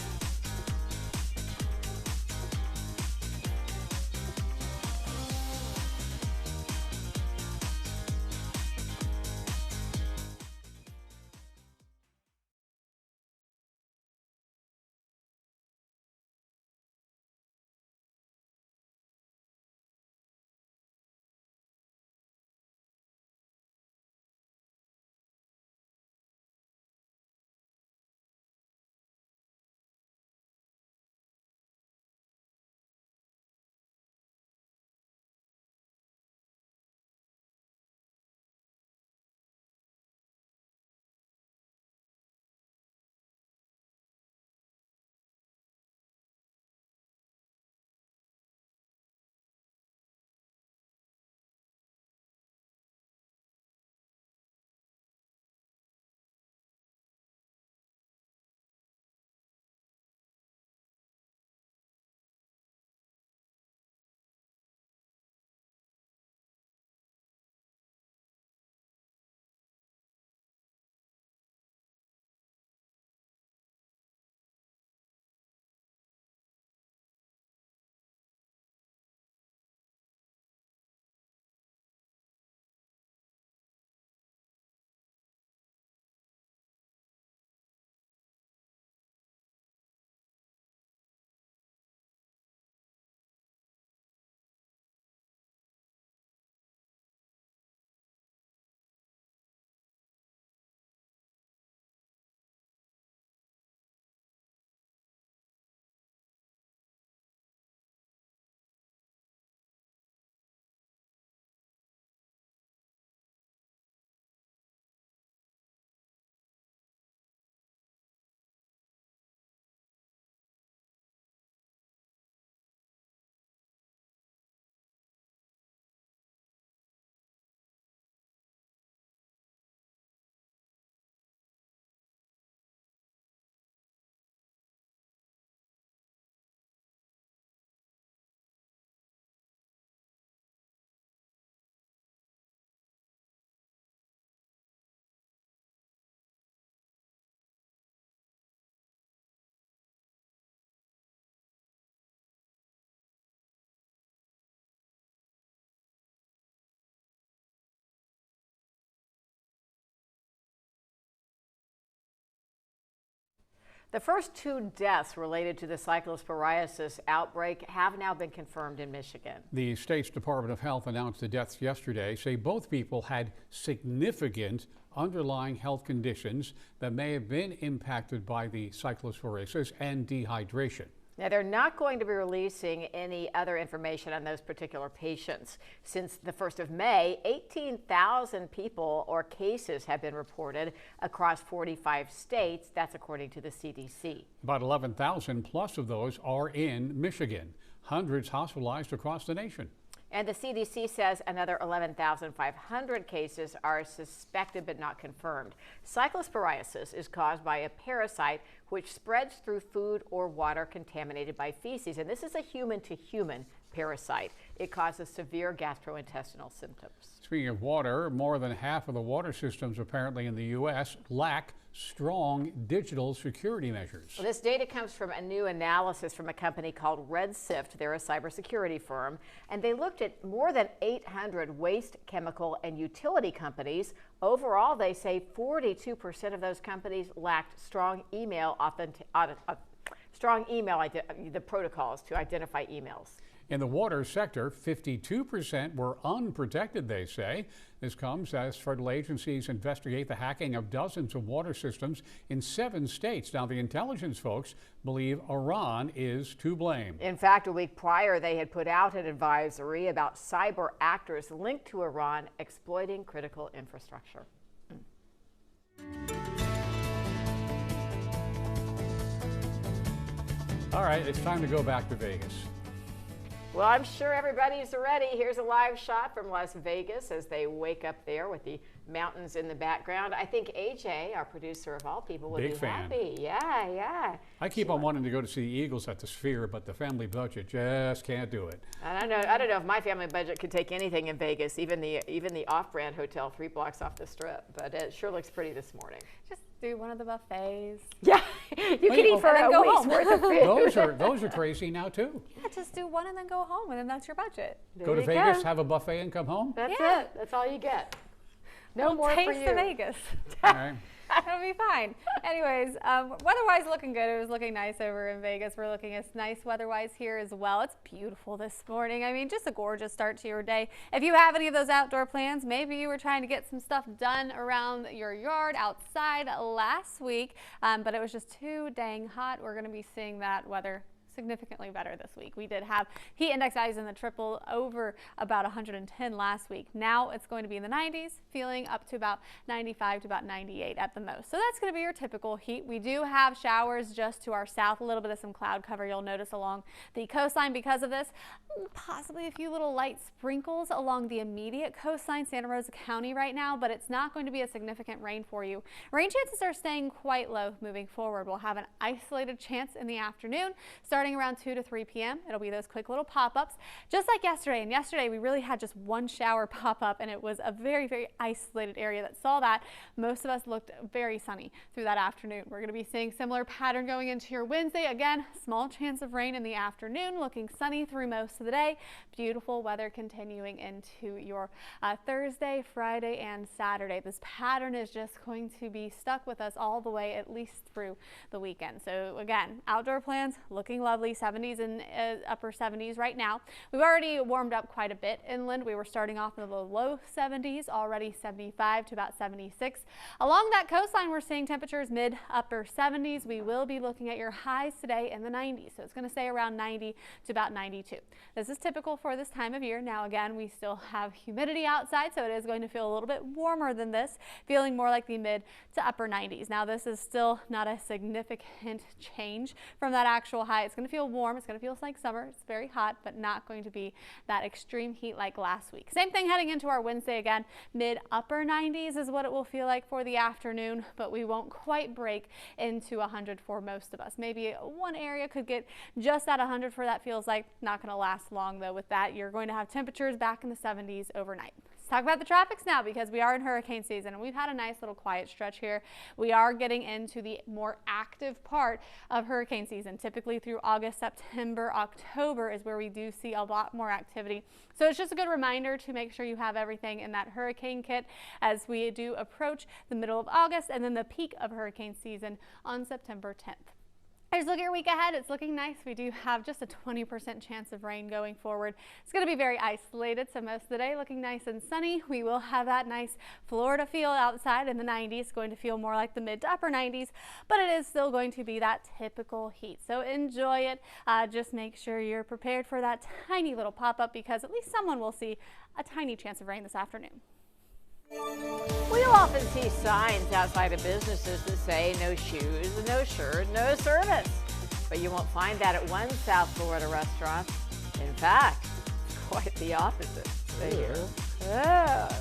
The first 2 deaths related to the cyclosporiasis outbreak have now been confirmed in Michigan. The state's Department of Health announced the deaths yesterday, say both people had significant underlying health conditions that may have been impacted by the cyclosporiasis and dehydration. Now, they're not going to be releasing any other information on those particular patients. Since the 1st of May, 18,000 people or cases have been reported across 45 states. That's according to the CDC. About 11,000 plus of those are in Michigan. Hundreds hospitalized across the nation. And the CDC says another 11,500 cases are suspected but not confirmed. Cyclosporiasis is caused by a parasite which spreads through food or water contaminated by feces. And this is a human-to-human parasite. It causes severe gastrointestinal symptoms. Speaking of water, more than half of the water systems apparently in the U.S. lack strong digital security measures. Well, this data comes from a new analysis from a company called Redsift. They're a cybersecurity firm, and they looked at more than 800 waste, chemical, and utility companies. Overall, they say 42% of those companies lacked strong email the protocols to identify emails. In the water sector, 52% were unprotected, they say. This comes as federal agencies investigate the hacking of dozens of water systems in 7 states. Now, the intelligence folks believe Iran is to blame. In fact, a week prior, they had put out an advisory about cyber actors linked to Iran exploiting critical infrastructure. All right, it's time to go back to Vegas. Well, I'm sure everybody's ready. Here's a live shot from Las Vegas as they wake up there with the mountains in the background. I think AJ, our producer of all people, would Big be fan. happy. Yeah. I keep on wanting to go to see the Eagles at the Sphere, but the family budget just can't do it. I don't know if my family budget could take anything in Vegas, even the off-brand hotel 3 blocks off the strip. But it sure looks pretty this morning. Just do one of the buffets. Yeah, you can eat for a week's worth of food. Those are crazy now too. Yeah, just do one and then go home, and then that's your budget. Go to Vegas, have a buffet, and come home. That's it. That's all you get. No more for you. Taste the Vegas. All right. It'll be fine. Anyways, weather-wise looking good. It was looking nice over in Vegas. We're looking as nice weather-wise here as well. It's beautiful this morning. I mean, just a gorgeous start to your day. If you have any of those outdoor plans, maybe you were trying to get some stuff done around your yard outside last week, but it was just too dang hot. We're going to be seeing that weather significantly better this week. We did have heat index values in the triple over about 110 last week. Now it's going to be in the 90s, feeling up to about 95 to about 98 at the most. So that's going to be your typical heat. We do have showers just to our south, a little bit of some cloud cover you'll notice along the coastline because of this. Possibly a few little light sprinkles along the immediate coastline, Santa Rosa County right now, but it's not going to be a significant rain for you. Rain chances are staying quite low moving forward. We'll have an isolated chance in the afternoon, starting around 2 to 3 p.m. It'll be those quick little pop-ups, just like yesterday. And yesterday we really had just one shower pop up, and it was a very, very isolated area that saw that. Most of us looked very sunny through that afternoon. We're going to be seeing similar pattern going into your Wednesday. Again, small chance of rain in the afternoon, looking sunny through most of the day. Beautiful weather continuing into your Thursday, Friday, and Saturday. This pattern is just going to be stuck with us all the way, at least through the weekend. So again, outdoor plans looking lovely. 70s and upper 70s right now. We've already warmed up quite a bit inland. We were starting off in the low 70s, already 75 to about 76. Along that coastline, we're seeing temperatures mid upper 70s. We will be looking at your highs today in the 90s. So it's going to stay around 90 to about 92. This is typical for this time of year. Now again, we still have humidity outside, so it is going to feel a little bit warmer than this, feeling more like the mid to upper 90s. Now this is still not a significant change from that actual high. It's going to feel warm. It's going to feel like summer. It's very hot, but not going to be that extreme heat like last week. Same thing heading into our Wednesday again. Mid upper 90s is what it will feel like for the afternoon, but we won't quite break into 100 for most of us. Maybe one area could get just at 100 for that feels like. Not going to last long though with that. You're going to have temperatures back in the 70s overnight. Let's talk about the traffics now because we are in hurricane season and we've had a nice little quiet stretch here. We are getting into the more active part of hurricane season. Typically through August, September, October is where we do see a lot more activity. So it's just a good reminder to make sure you have everything in that hurricane kit as we do approach the middle of August and then the peak of hurricane season on September 10th. As you look at your week ahead, it's looking nice. We do have just a 20% chance of rain going forward. It's going to be very isolated, so most of the day looking nice and sunny. We will have that nice Florida feel outside in the 90s, going to feel more like the mid to upper 90s, but it is still going to be that typical heat. So enjoy it. Just make sure you're prepared for that tiny little pop-up, because at least someone will see a tiny chance of rain this afternoon. We'll often see signs outside of businesses that say no shoes, no shirt, no service. But you won't find that at one South Florida restaurant. In fact, quite the opposite. Stay here. Yeah.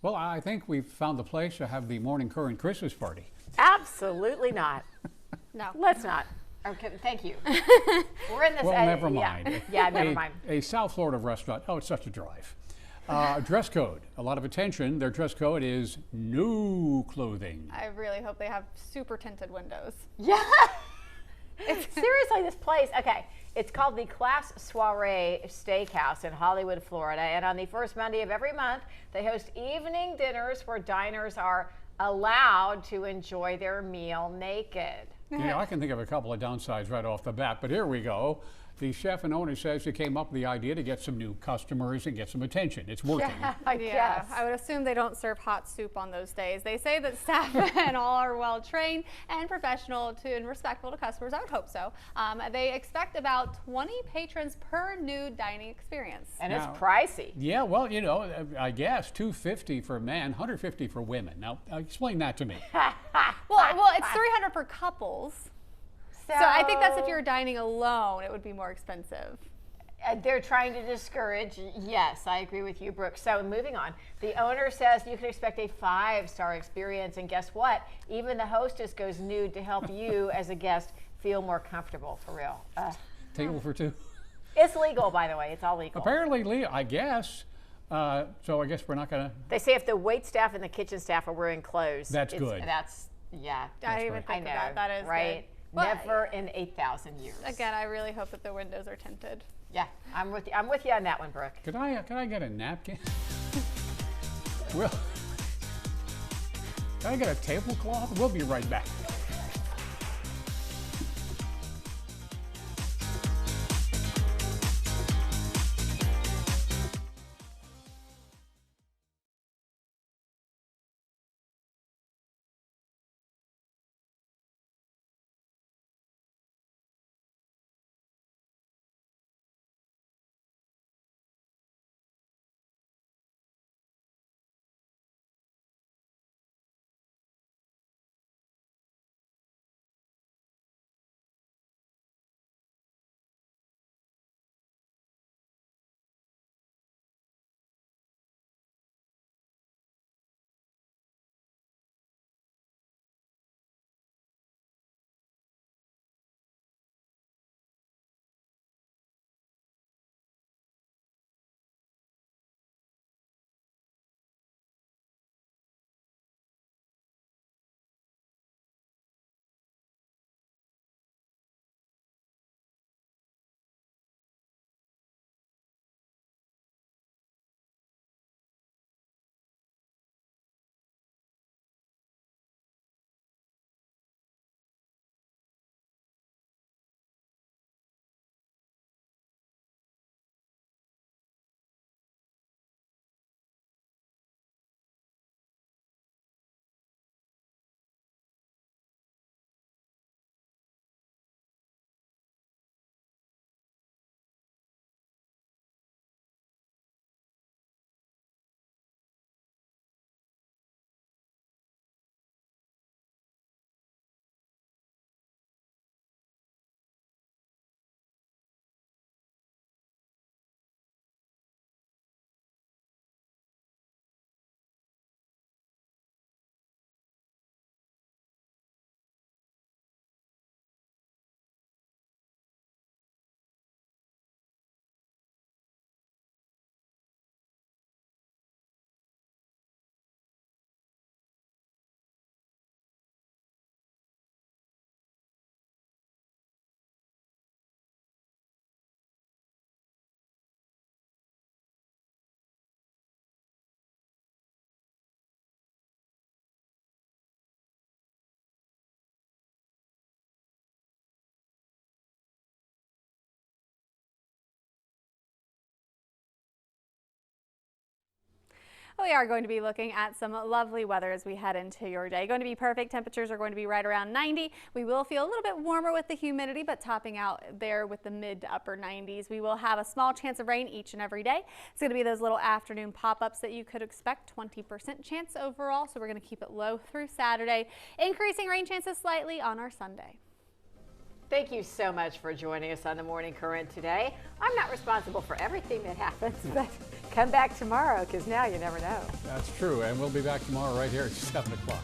Well, I think we've found the place to have the Morning Current Christmas party. Absolutely not. No. Let's not. Okay, thank you. We're in this. Well, never mind. Yeah, never mind. A South Florida restaurant. Oh, it's such a drive. Dress code. A lot of attention. Their dress code is new clothing. I really hope they have super tinted windows. Yeah. Seriously, this place. Okay. It's called the Class Soiree Steakhouse in Hollywood, Florida. And on the first Monday of every month, they host evening dinners where diners are allowed to enjoy their meal naked. Yeah, I can think of a couple of downsides right off the bat, but here we go. The chef and owner says he came up with the idea to get some new customers and get some attention. It's working. Yeah, I guess. I would assume they don't serve hot soup on those days. They say that staff and all are well trained and professional and respectful to customers. I would hope so. They expect about 20 patrons per nude dining experience. And it's pricey. Yeah, well, you know, I guess $250 for men, $150 for women. Now, explain that to me. well, it's $300 for couples. So I think that's if you're dining alone, it would be more expensive. They're trying to discourage. Yes, I agree with you, Brooke. So moving on, the owner says you can expect a 5-star experience. And guess what? Even the hostess goes nude to help you as a guest feel more comfortable, for real. Table for two. It's legal, by the way. It's all legal. Apparently legal, I guess. So I guess we're not going to. They say if the wait staff and the kitchen staff are wearing clothes. That's good. Yeah. I didn't even think of that. That is right. Good. Well, Never in 8,000 years. Again, I really hope that the windows are tinted. Yeah, I'm with you. I'm with you on that one, Brooke. Can I get a napkin? Well, can I get a tablecloth? We'll be right back. We are going to be looking at some lovely weather as we head into your day. Going to be perfect. Temperatures are going to be right around 90. We will feel a little bit warmer with the humidity, but topping out there with the mid to upper 90s. We will have a small chance of rain each and every day. It's going to be those little afternoon pop-ups that you could expect, 20% chance overall. So we're going to keep it low through Saturday, increasing rain chances slightly on our Sunday. Thank you so much for joining us on the Morning Current today. I'm not responsible for everything that happens, but come back tomorrow because now you never know. That's true, and we'll be back tomorrow right here at 7 o'clock.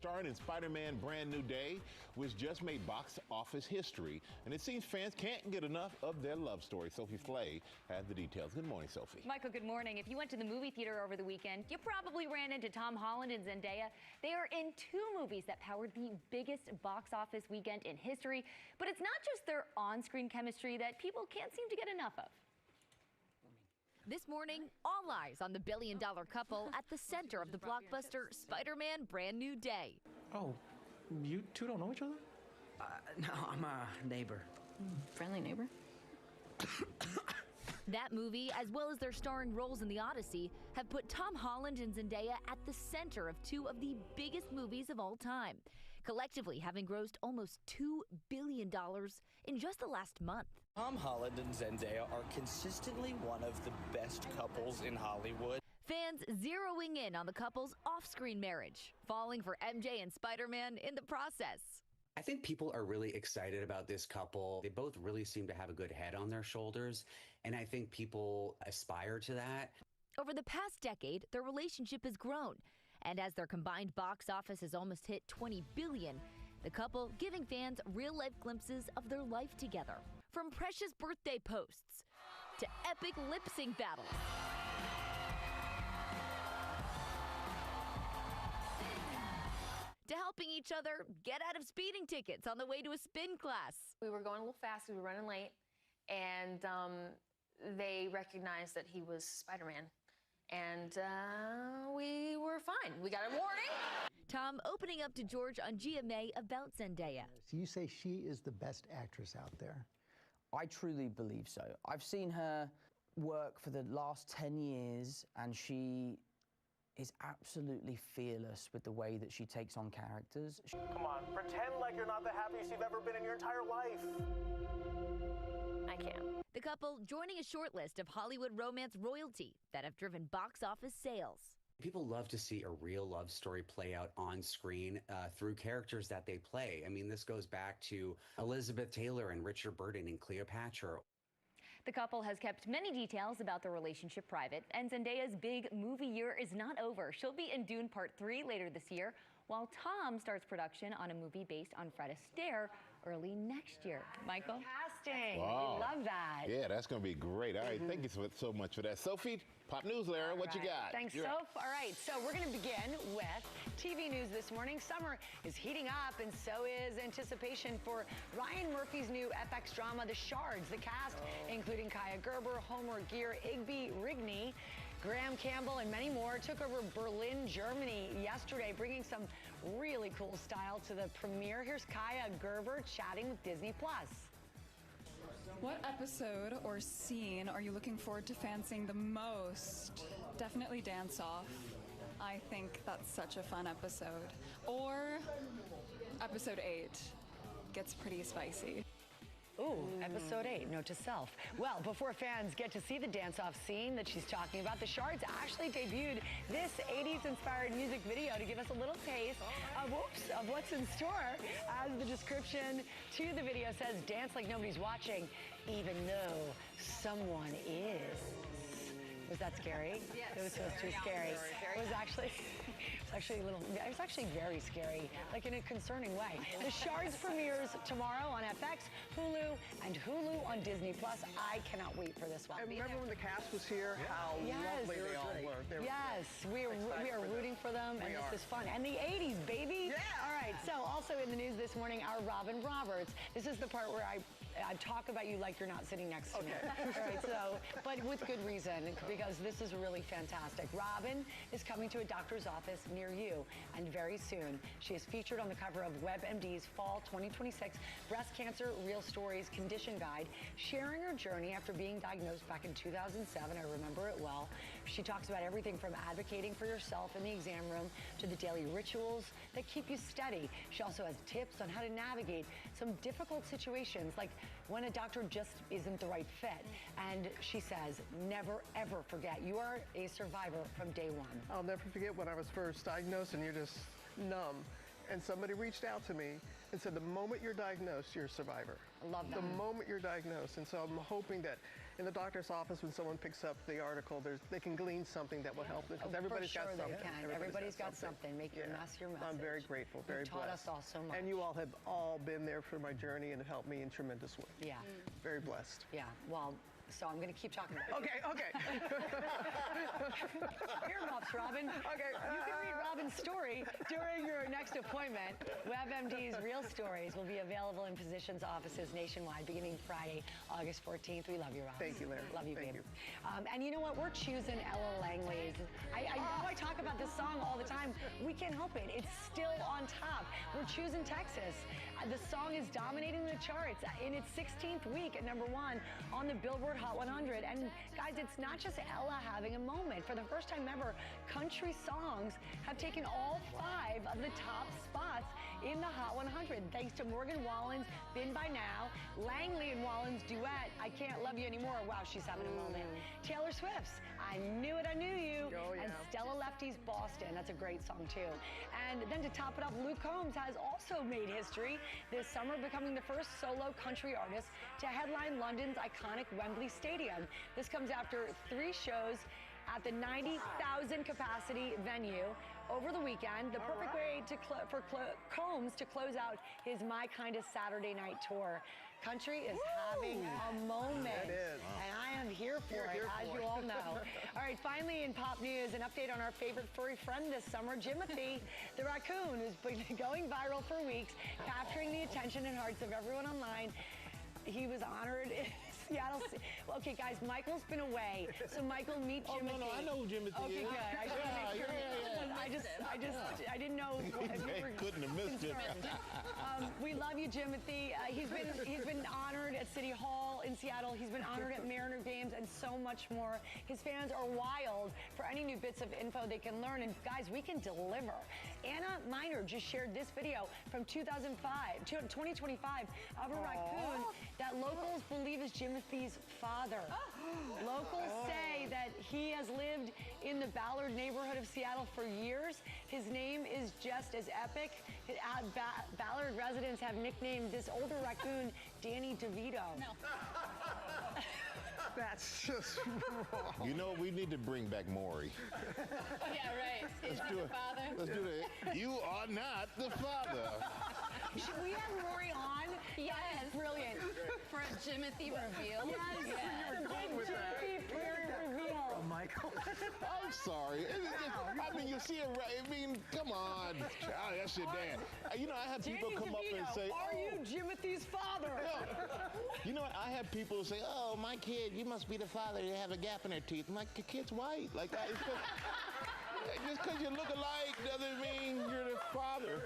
Starring in Spider-Man Brand New Day, which just made box office history. And it seems fans can't get enough of their love story. Sophie Flay has the details. Good morning, Sophie. Michael, good morning. If you went to the movie theater over the weekend, you probably ran into Tom Holland and Zendaya. They are in 2 movies that powered the biggest box office weekend in history. But it's not just their on-screen chemistry that people can't seem to get enough of. This morning, all eyes on the billion-dollar couple at the center of the blockbuster Spider-Man Brand New Day. Oh, you two don't know each other? No, I'm a neighbor. Friendly neighbor? That movie, as well as their starring roles in The Odyssey, have put Tom Holland and Zendaya at the center of 2 of the biggest movies of all time, collectively having grossed almost $2 billion in just the last month. Tom Holland and Zendaya are consistently one of the best couples in Hollywood. Fans zeroing in on the couple's off-screen marriage, falling for MJ and Spider-Man in the process. I think people are really excited about this couple. They both really seem to have a good head on their shoulders, and I think people aspire to that. Over the past decade, their relationship has grown, and as their combined box office has almost hit $20 billion, the couple giving fans real-life glimpses of their life together. From precious birthday posts to epic lip-sync battles. To helping each other get out of speeding tickets on the way to a spin class. We were going a little fast, we were running late, and they recognized that he was Spider-Man. And we were fine. We got a warning. Tom opening up to George on GMA about Zendaya. So you say she is the best actress out there? I truly believe so. I've seen her work for the last 10 years, and she is absolutely fearless with the way that she takes on characters. Come on, pretend like you're not the happiest you've ever been in your entire life. I can't. The couple joining a short list of Hollywood romance royalty that have driven box office sales. People love to see a real love story play out on screen through characters that they play. I mean, this goes back to Elizabeth Taylor and Richard Burton in Cleopatra. The couple has kept many details about their relationship private, and Zendaya's big movie year is not over. She'll be in Dune Part 3 later this year, while Tom starts production on a movie based on Fred Astaire early next year. Michael? Casting. Wow. We love that. Yeah, that's going to be great. All right, thank you so much for that. Sophie, Pop News, Lara, what you got? Thanks, You're Soph. All right, so we're going to begin with TV news this morning. Summer is heating up, and so is anticipation for Ryan Murphy's new FX drama, The Shards. The cast, including Kaya Gerber, Homer Gear, Igby Rigney, Graham Campbell, and many more, took over Berlin, Germany yesterday, bringing some really cool style to the premiere. Here's Kaya Gerber chatting with Disney+. What episode or scene are you looking forward to fancying the most? Definitely Dance Off. I think that's such a fun episode. Or episode 8. Gets pretty spicy. Ooh, episode 8, note to self. Well, before fans get to see the dance-off scene that she's talking about, The Shards actually debuted this 80s-inspired music video to give us a little taste of what's in store. As the description to the video says, dance like nobody's watching, even though someone is. Was that scary? Yes. It was too scary. It was actually very scary, like in a concerning way. The Shards premieres tomorrow on FX, Hulu, and Hulu on Disney+. I cannot wait for this one. I remember when the cast was here, how lovely they all were. Yes, we are rooting for them, and this is fun. And the 80s, baby. Yeah. All right, so also in the news this morning, our Robin Roberts. This is the part where I talk about you like you're not sitting next to me. All right, so, but with good reason, because this is really fantastic. Robin is coming to a doctor's office near you, and very soon. She is featured on the cover of WebMD's Fall 2026 Breast Cancer Real Stories Condition Guide, sharing her journey after being diagnosed back in 2007. I remember it well. She talks about everything from advocating for yourself in the exam room to the daily rituals that keep you steady. She also has tips on how to navigate some difficult situations, like when a doctor just isn't the right fit. And she says, never, ever forget, you are a survivor from day one. I'll never forget when I was first diagnosed and you're just numb. And somebody reached out to me and said, the moment you're diagnosed, you're a survivor. I love that. The moment you're diagnosed. And so I'm hoping that in the doctor's office, when someone picks up the article, they can glean something that will help them, because everybody's got something. Everybody's got something. Make your mess your message. I'm very grateful, very You've taught blessed. us all so much. And you all have all been there for my journey and helped me in tremendous way. Yeah. Very blessed. Yeah, well, so I'm going to keep talking about it. Okay. Earmuffs, Robin. Okay. You can read Robin's story during your next appointment. WebMD's Real Stories will be available in physicians' offices nationwide beginning Friday, August 14th. We love you, Robin. Thank you, Larry. Love you, Thank babe. And you know what? We're choosing Ella Langley's. I know I talk about this song all the time. We can't help it. It's still on top. We're choosing Texas. The song is dominating the charts in its 16th week at #1 on the Billboard Hot 100. And guys, it's not just Ella having a moment. For the first time ever, country songs have taken all 5 of the top spots in the Hot 100. Thanks to Morgan Wallen's Been By Now, Langley and Wallen's duet, I Can't Love You Anymore. Wow, she's having a moment. Taylor Swift's I Knew It, I Knew You. Oh, yeah. And Stella Lefty's Boston. That's a great song, too. And then to top it off, Luke Combs has also made history this summer, becoming the first solo country artist to headline London's iconic Wembley Stadium. This comes after 3 shows at the 90,000 capacity venue over the weekend. The perfect way for Combs to close out his My Kind of Saturday Night tour. Country is having a moment. It is. And I am here for it, as you all know. All right, finally in pop news, an update on our favorite furry friend this summer, Jimothy, the raccoon, who's been going viral for weeks, capturing the attention and hearts of everyone online. He was honored in Seattle. Okay, guys, Michael's been away. So, Michael, meet Jimothy. Oh, no, I know who Jimothy is. Okay, good. I just want to make sure. I didn't know. Couldn't have missed it. We love you, Jimothy. He's been honored at City Hall in Seattle. He's been honored at Mariner games and so much more. His fans are wild for any new bits of info they can learn. And guys, we can deliver. Anna Miner just shared this video from 2025 of a raccoon that locals believe is Jimothy's father. Locals say that he has lived in the Ballard neighborhood of Seattle for years. His name is just as epic. Ballard residents have nicknamed this older raccoon Danny DeVito. No. That's just wrong. You know, we need to bring back Maury. Yeah, right. Is he the father? Let's do it. You are not the father. Should we have Maury on? Yes. That is brilliant. For a Jimothy reveal. Yes. The big Jimothy reveal. Oh, Michael. I'm sorry. I mean, you see it right. I mean, come on. That shit, Dan. You know, I have people come up and say, are you Jimothy's father? You know what? I have people say, oh, my kid, you must be the father. They have a gap in their teeth. I'm like, the kid's white. Like, just because you look alike doesn't mean you're the father.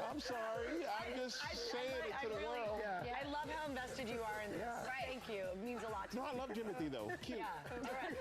I'm sorry. I'm just saying it to the world. Yeah. I love how invested you are in this. Yeah. Right. Thank you. It means a lot to me. No, I love Jimothy, though. Cute. Yeah. All right.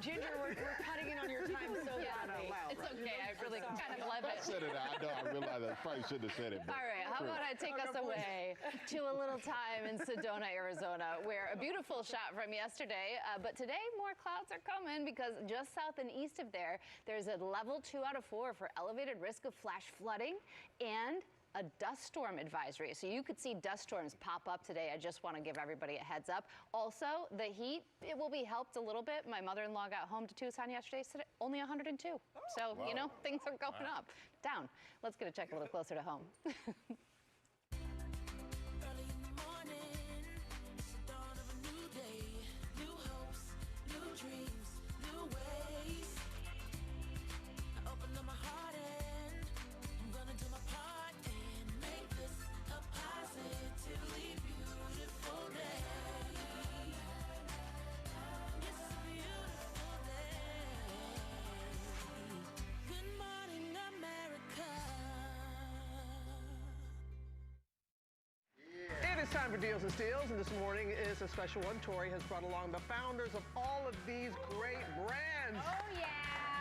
Ginger, we're cutting in on your time so badly. It's okay. I really kind of love I it. said it. I know. I realize I probably shouldn't have said it. All right, how about I take us away to a little time in Sedona, Arizona, where a beautiful shot from yesterday, but today more clouds are coming because just south and east of there's a level 2 out of 4 for elevated risk of flash flooding and a dust storm advisory. So you could see dust storms pop up today. I just want to give everybody a heads up. Also, the heat, it will be helped a little bit. My mother-in-law got home to Tucson yesterday, said only 102. So, you know, things are going up, down. Let's get a check a little closer to home. It's time for Deals and Steals, and this morning is a special one. Tori has brought along the founders of all of these great brands. Oh, yeah.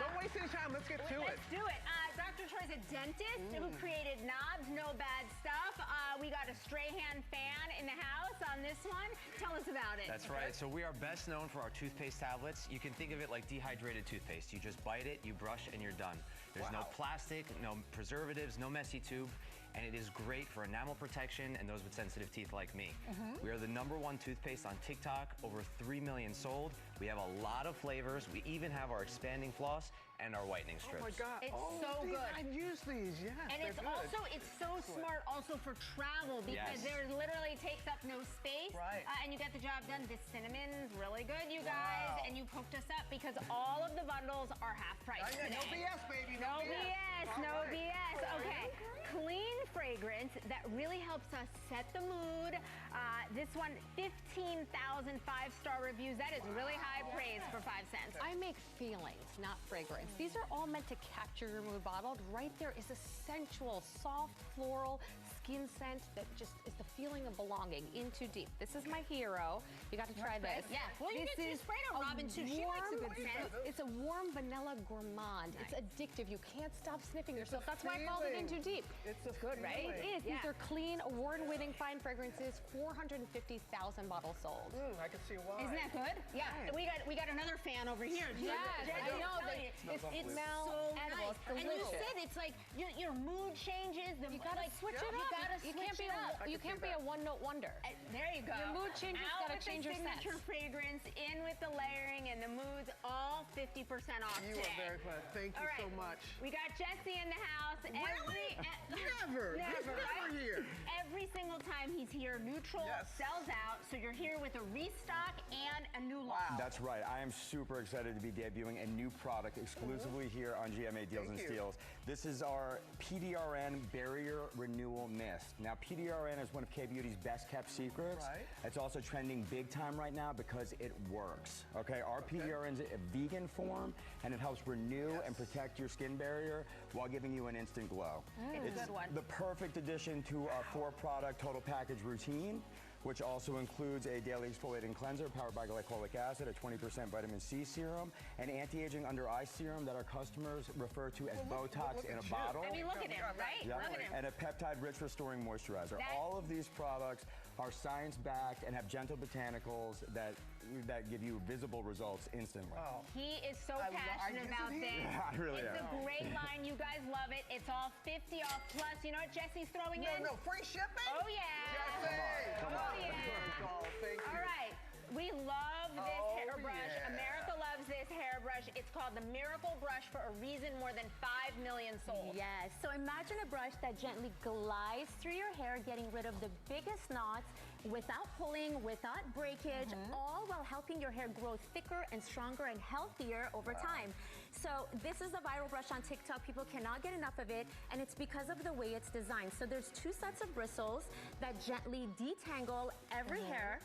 Don't waste any time. Let's get to it. Let's do it. Dr. Troy's a dentist who created knobs, no bad stuff. We got a Strahan fan in the house on this one. Tell us about it. That's right. So we are best known for our toothpaste tablets. You can think of it like dehydrated toothpaste. You just bite it, you brush, and you're done. There's no plastic, no preservatives, no messy tube. and it is great for enamel protection and those with sensitive teeth like me. We are the #1 toothpaste on TikTok, over 3 million sold. We have a lot of flavors. We even have our expanding floss and our whitening strips. Oh my God. It's oh, so these, good. I've used these, yes. And it's good. also, it's so smart also for travel because there literally takes up no space. Right. And you get the job done. This cinnamon's really good, you guys. And you hooked us up because all of the bundles are half price today. No BS, baby. No BS. All No right. BS. Okay. Clean fragrance that really helps us set the mood. This one, 15,000 5-star reviews. That is really high praise for 5 cents. I make feelings, not fragrance. These are all meant to capture your mood. Bottled right there is a sensual, soft, floral skin scent that just is the feeling of belonging. In Too Deep. This is my hero. You got to try this. Yeah. Well, you This get to is spray it on a Robin too. She likes a good warm- scent. It's a warm vanilla gourmand. It's addictive. You can't stop sniffing yourself. That's why I called it In Too Deep. It's a Good, right? feeling. It is. These are clean, award-winning fine fragrances. 450,000 bottles sold. I can see why. Isn't that good? Yeah. We got another fan over here. Yes, Jen, I know. tell They- you, it it's smells so edible. nice. It's And you delicious. said it's like your mood changes. You gotta switch it up. You gotta You switch can't be it up. you can't be a one-note wonder. There you go. Your mood changes. Out Gotta with change the your scent. signature fragrance, in with the layering, and the moods all 50% off You today. are very fun. Thank you All right. so much. We got Jesse in the house. Really? Never. He's never right? here. Every single time he's here, Neutral sells out. So you're here with a restock and a new launch. That's right. I am super excited to be debuting a new product exclusively here on GMA Deals and Steals. This is our PDRN Barrier Renewal Mist. Now, PDRN is one of K-Beauty's best kept secrets. Right. It's also trending big time right now because it works. Okay, our PDRN is a vegan form and it helps renew and protect your skin barrier while giving you an instant glow. It's a good one. The perfect addition to our 4-product total package routine, which also includes a daily exfoliating cleanser powered by glycolic acid, a 20% vitamin C serum, an anti-aging under eye serum that our customers refer to as Botox in a bottle. I mean, look at him, right? Yep. Look at him. And a peptide-rich restoring moisturizer. That- All of these products are science-backed and have gentle botanicals that give you visible results instantly. Oh. He is so I passionate use about it this. here. I really it's am. a great line. You guys love it. It's all 50 off plus. You know what Jesse's throwing in? No, free shipping? Oh, yeah. Jesse! Come on. Oh, yeah. Oh, thank you. All right. We love this Oh, hairbrush. yeah. America loves this hairbrush. It's called the Miracle Brush for a reason. More than 5 million sold. Yes, so imagine a brush that gently glides through your hair, getting rid of the biggest knots without pulling, without breakage, all while helping your hair grow thicker and stronger and healthier over time. So this is a viral brush on TikTok. People cannot get enough of it, and it's because of the way it's designed. So there's 2 sets of bristles that gently detangle every hair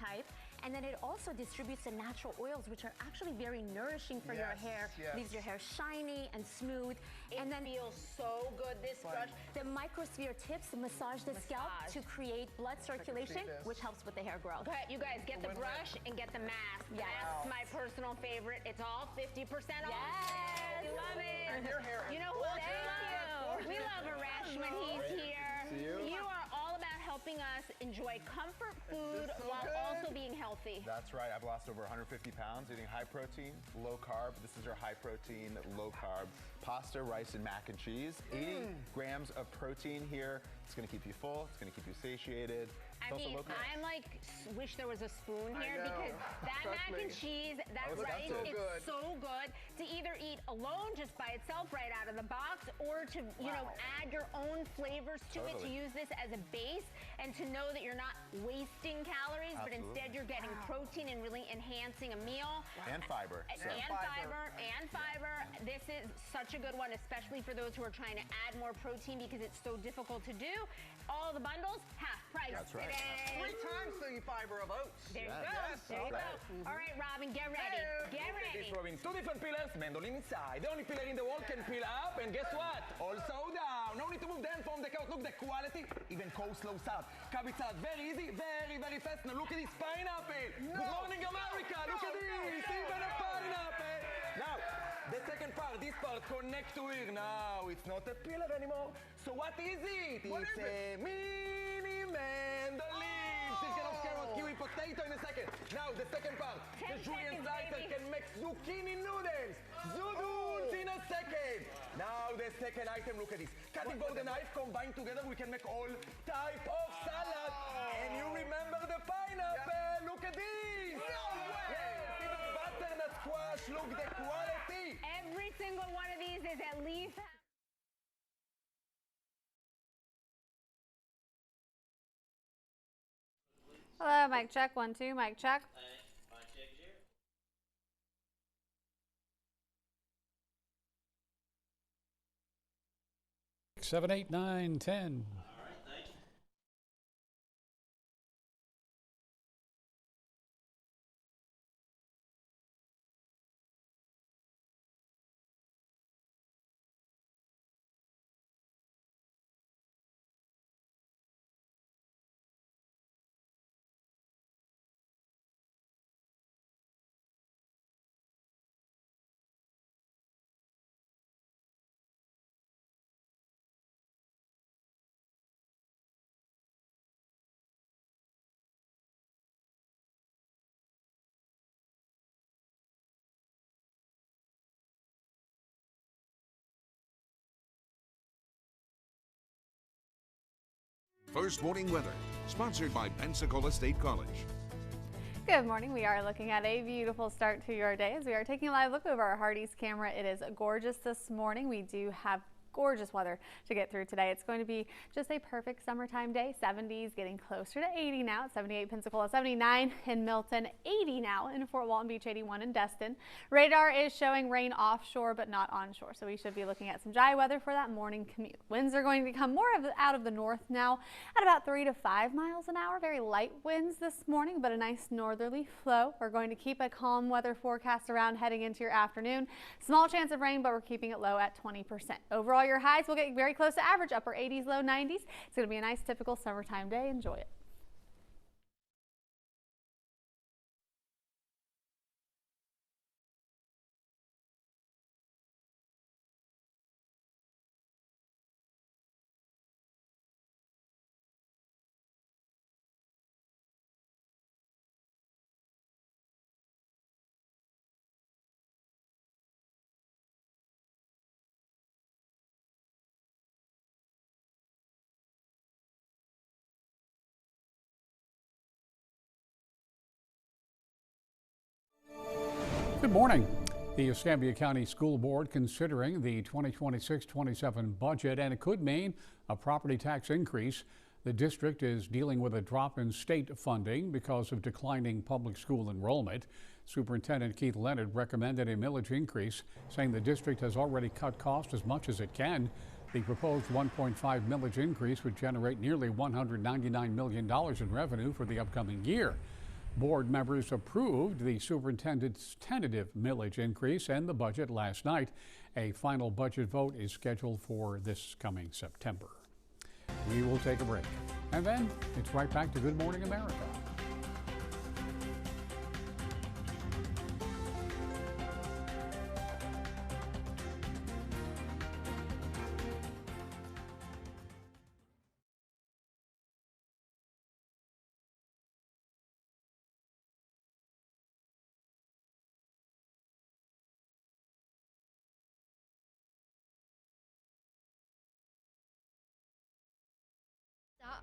type, and then it also distributes the natural oils, which are actually very nourishing for your hair. Leaves your hair shiny and smooth. And then feels so good, this brush. The microsphere tips massage the scalp to create blood circulation, which helps with the hair growth. Okay, you guys get the brush and get the mask. Yes. Mask's my personal favorite. It's all 50% off. Yes. We love it. And your hair is You know who else gorgeous. we love? We love Arash when he's here. See you. You are all about helping us enjoy comfort food while also being healthy. That's right. I've lost over 150 pounds eating high protein, low carb. This is our high protein, low carb pasta, rice, and mac and cheese. 80 grams of protein here. It's going to keep you full. It's going to keep you satiated. It's I also mean, low carb. I'm like, wish there was a spoon I here know. because that Trust mac me. and cheese, that I was rice, tempted. it's so good to either eat alone just by itself right out of the box or to, you know, add your own flavors to it, to Totally. use this as a base and to know that you're not wasting calories, but Absolutely. instead you're getting protein and really enhancing a meal. And fiber. And So- fiber. This is such a good one, especially for those who are trying to add more protein because it's so difficult to do. All the bundles, half price That's right. today. 3 times the fiber of oats. There you Yes. go. Yes, There you all go. right. All right, Robin, get ready. Get ready. It's Robin. 2 different pillars, mandolin inside. The only pillar in the wall can peel up, and guess what? Also down. No need to move them from the couch. Look, the quality, even coleslaw salad. Cabbage salad, very easy, very, very fast. Now look at this pineapple. Good morning, America. Look at this. Even a pineapple. Now, the second part, this part, connect to here. Now, it's not a pillar anymore. So what is it? It's a mini mandolin. Circle of carrot, kiwi, potato in a second. Now, the second part, the julienne slicer can make zucchini noodles. Zoodles in a second. Now the second item, look at this. Cutting board and knife combined together, we can make all type of salad. And you remember the pineapple, look at this. No way. Yes, even butternut squash, look the quality. Every single one of these is at least... Hello, mic check, 1, 2, mic check. 7, 8, 9, 10. First Morning Weather, sponsored by Pensacola State College. Good morning. We are looking at a beautiful start to your day as we are taking a live look over our Hardee's camera. It is gorgeous this morning. We do have gorgeous weather to get through today. It's going to be just a perfect summertime day. 70s getting closer to 80 now. 78 Pensacola, 79 in Milton, 80 now in Fort Walton Beach, 81 in Destin. Radar is showing rain offshore but not onshore, so we should be looking at some dry weather for that morning commute. Winds are going to come more out of the north now at about 3 to 5 miles an hour. Very light winds this morning, but a nice northerly flow. We're going to keep a calm weather forecast around heading into your afternoon. Small chance of rain, but we're keeping it low at 20%. Overall, your highs will get very close to average, upper 80s, low 90s. It's going to be a nice, typical summertime day. Enjoy it. Good morning. The Escambia County School Board considering the 2026-27 budget, and it could mean a property tax increase. The district is dealing with a drop in state funding because of declining public school enrollment. Superintendent Keith Leonard recommended a millage increase, saying the district has already cut costs as much as it can. The proposed 1.5 millage increase would generate nearly $199 million in revenue for the upcoming year. Board members approved the superintendent's tentative millage increase and the budget last night. A final budget vote is scheduled for this coming September. We will take a break, and then it's right back to Good Morning America.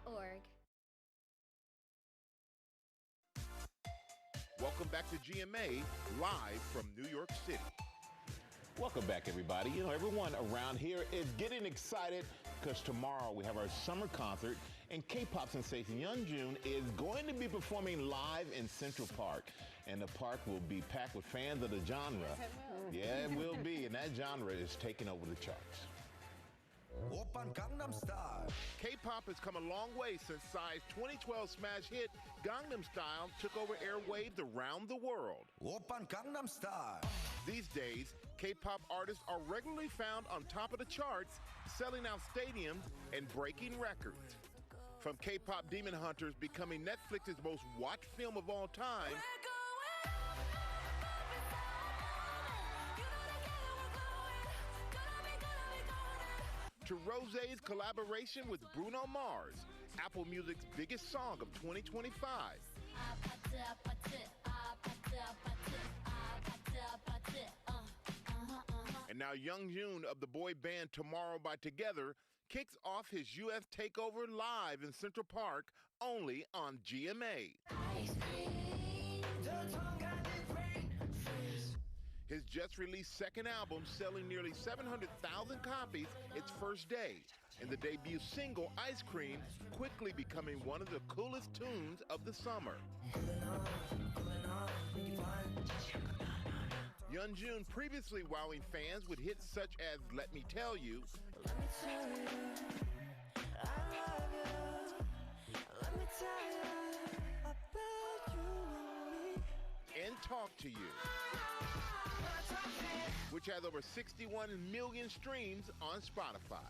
.org. Welcome back to GMA, live from New York City. Welcome back, everybody. You know, everyone around here is getting excited because tomorrow we have our summer concert, and K-pop sensation Yeonjun is going to be performing live in Central Park. And the park will be packed with fans of the genre. Yes, yeah, it will be, and that genre is taking over the charts. K-pop has come a long way since Psy's 2012 smash hit Gangnam Style took over airwaves around the world. These days, K-pop artists are regularly found on top of the charts, selling out stadiums and breaking records. From K-pop Demon Hunters becoming Netflix's most watched film of all time, to Rosé's collaboration with Bruno Mars, Apple Music's biggest song of 2025. And now Youngjoon of the boy band Tomorrow by Together kicks off his US takeover live in Central Park only on GMA. His just-released second album selling nearly 700,000 copies its first day, and the debut single, Ice Cream, quickly becoming one of the coolest tunes of the summer. Youngjoon previously wowing fans with hits such as Let Me Tell You, and Talk to You, which has over 61 million streams on Spotify.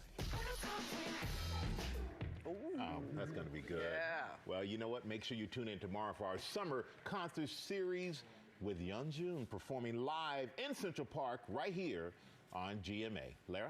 Oh, that's going to be good. Yeah. Well, you know what? Make sure you tune in tomorrow for our summer concert series with Youngjoon performing live in Central Park right here on GMA. Lara?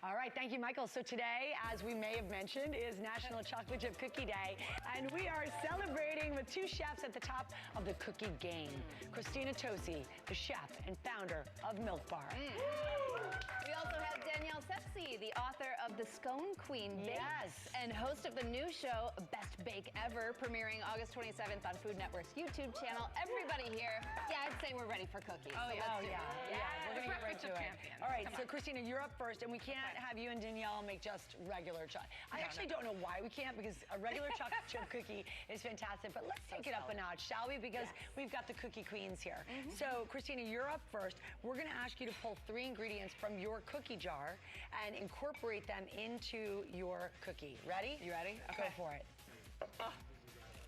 All right, thank you, Michael. So today, as we may have mentioned, is National Chocolate Chip Cookie Day, and we are celebrating with two chefs at the top of the cookie game. Christina Tosi, the chef and founder of Milk Bar. We also have Danielle Sepsi, the author of The Scone Queen Bakes, Yes. and host of the new show, Best Bake Ever, premiering August 27th on Food Network's YouTube channel. Everybody here, yeah, I'd say we're ready for cookies. Oh, so yeah, let's do it. we're gonna get right to it. Champion. All right, Come so on. Christina, you're up first, and we can't have you and Danielle make just regular chocolate. I actually don't know why we can't, because a regular chocolate chip cookie is fantastic, but let's take it up a notch, shall we? Because we've got the cookie queens here. So, Christina, you're up first. We're gonna ask you to pull 3 ingredients from your cookie jar and incorporate them into your cookie. Ready? You ready? Go for it.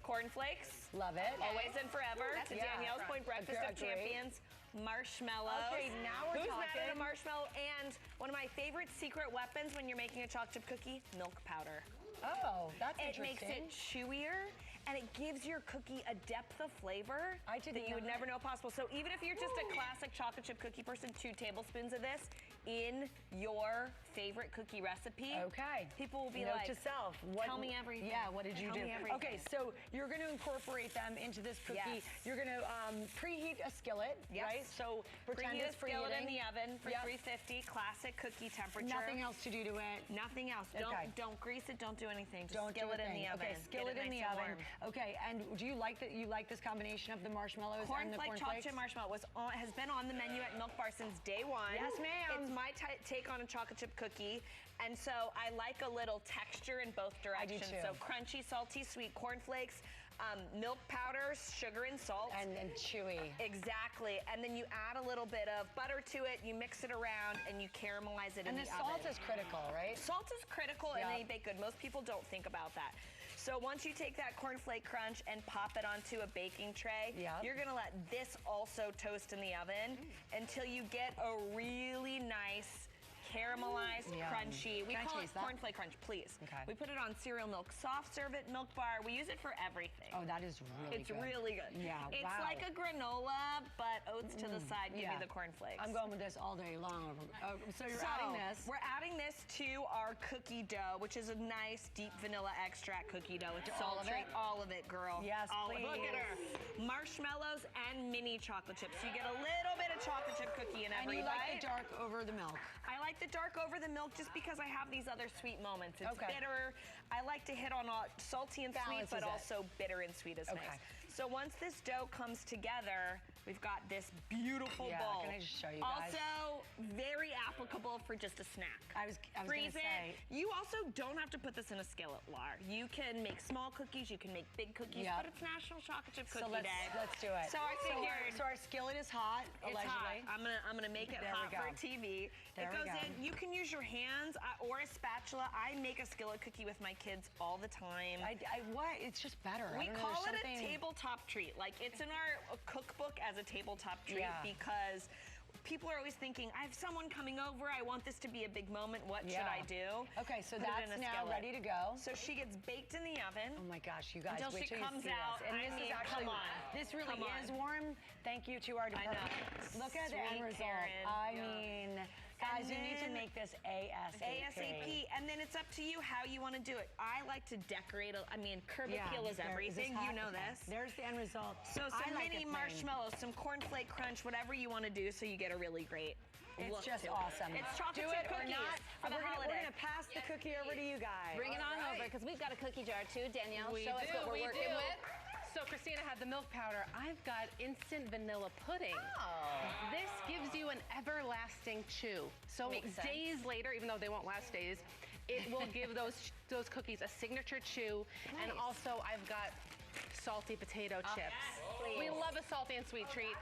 Cornflakes. Love it. Always and forever. That's To a yeah. Danielle's point, Breakfast of Agree. Champions. Marshmallows. Okay, now we're Who's mad at a talking. marshmallow? And one of my favorite secret weapons when you're making a chocolate chip cookie, milk powder. Oh, that's It makes interesting. it chewier, and it gives your cookie a depth of flavor that you would never know possible. So even if you're just a classic chocolate chip cookie person, 2 tablespoons of this in your favorite cookie recipe. Okay. People will be Note like, to self. tell me everything. Yeah, what did you Tell do? me everything. Okay, so you're going to incorporate them into this cookie. Yes. You're going to preheat a skillet, Yes. right? So pretend Preheat a it's skillet in preheating. the oven for Yep. 350, classic cookie temperature. Nothing else to do to it. Nothing else. Okay. Don't grease it. Don't do anything. Just Don't skillet do a in thing. the oven. Okay, Get skillet it in the nice and oven. warm. Okay, and do you like that? You like this combination of the marshmallows and the Cornflake chocolate cornflakes? chip marshmallow has been on the menu at Milk Bar since day one. Yes, ma'am. It's my take on a chocolate chip cookie, and so I like a little texture in both directions. too. So crunchy, salty, sweet cornflakes, milk powder, sugar and salt. And chewy. Exactly. And then you add a little bit of butter to it, you mix it around, and you caramelize it in And the the oven. salt is critical, right? Salt is critical in Yep. any baked good. Most people don't think about that. So once you take that cornflake crunch and pop it onto a baking tray, you're gonna let this also toast in the oven until you get a really nice caramelized, Yum. crunchy. We Can I call it taste that? cornflake crunch, please. Okay. We put it on cereal milk, soft serve it, Milk Bar. We use it for everything. Oh, that is really It's good. really good. Yeah, It's wow. like a granola, but oats to the side give yeah. you the cornflakes. I'm going with this all day long. Oh, so you're adding this. We're adding this to our cookie dough, which is a nice deep vanilla extract cookie dough. It's All of sultry. it? All of it, girl. Yes, all please. Look at her. Marshmallows and mini chocolate chips. So you get a little bit of chocolate chip cookie in every And you bite. like the dark over the milk. I like the dark over the milk just because I have these other sweet moments. It's Okay. bitter. I like to hit on all salty and sweet, Balances but it. also bitter and sweet is Okay. nice. So once this dough comes together, we've got this beautiful Yeah, bowl. can I just show you guys? Also, very applicable for just a snack. I was Freeze gonna say. it. You also don't have to put this in a skillet, Lar. You can make small cookies, you can make big cookies, Yep. but it's National Chocolate Chip Cookie So let's Day. do it. So I figured. So our skillet is hot, It's allegedly. hot. I'm gonna make it There we hot for go. TV. There it we goes go. in. You can use your hands or a spatula. I make a skillet cookie with my kids all the time. What? It's just better. I We don't know, call it there's a something- tabletop treat. Like it's in our cookbook as a tabletop treat Yeah. because people are always thinking, I have someone coming over, I want this to be a big moment, what should I do? Okay, so Put it that's in a now skillet. ready to go. So she gets baked in the oven. Oh my gosh, you guys, Until wait she till you comes see out. this. And I this mean, is actually, come on. this really Come on. is warm. Thank you to our department. Look at the end Sweet result. Karen. I Yeah. mean, guys, you need to then- make this ASAP. ASAP, and then it's up to you how you want to do it. I like to decorate, curb Yeah, appeal is there- everything, this you hot? know Okay. this. There's the end result. So I some like mini it plain. marshmallows, some cornflake crunch, whatever you want to do so you get a really great It's just awesome. It's chocolate Do chip it or cookies not. for the We're holiday. going to pass the cookie over to you guys. Bring it on All right. over, because we've got a cookie jar too. Danielle, We show us do, what we're we working do. with. So Christina had the milk powder. I've got instant vanilla pudding. Oh. This gives you an everlasting chew. So Makes sense. days later, even though they won't last days, it will give those cookies a signature chew. And Nice. also I've got salty potato chips. please. We love a salty and sweet treat.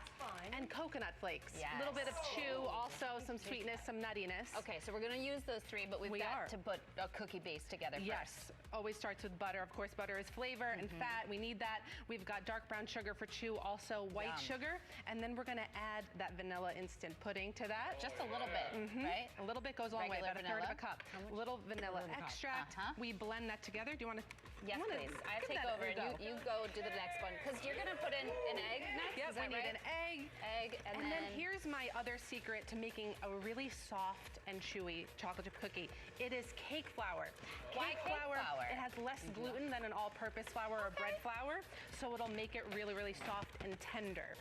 And coconut flakes. Yes. A little bit of chew, also some sweetness, some nuttiness. Okay, so we're going to use those three, but we've got to put a cookie base together Yes, first. always starts with butter. Of course, butter is flavor and fat. We need that. We've got dark brown sugar for chew, also white Yum. sugar. And then we're gonna add that vanilla instant pudding to that. Just a little bit, right? A little bit goes a long way, Regular about a third of a vanilla? cup. How much? Little vanilla Third of a cup. extract. We blend that together. Do you want to? Yes, please. I take over and you go do the next one. Because you're going to put in an egg next, Yep, is that we need right? an egg. Egg, and then here's my other secret to making a really soft and chewy chocolate chip cookie. It is cake flour. Why cake flour? It has less gluten than an all-purpose flour or bread flour, so it'll make it really, really soft and tender.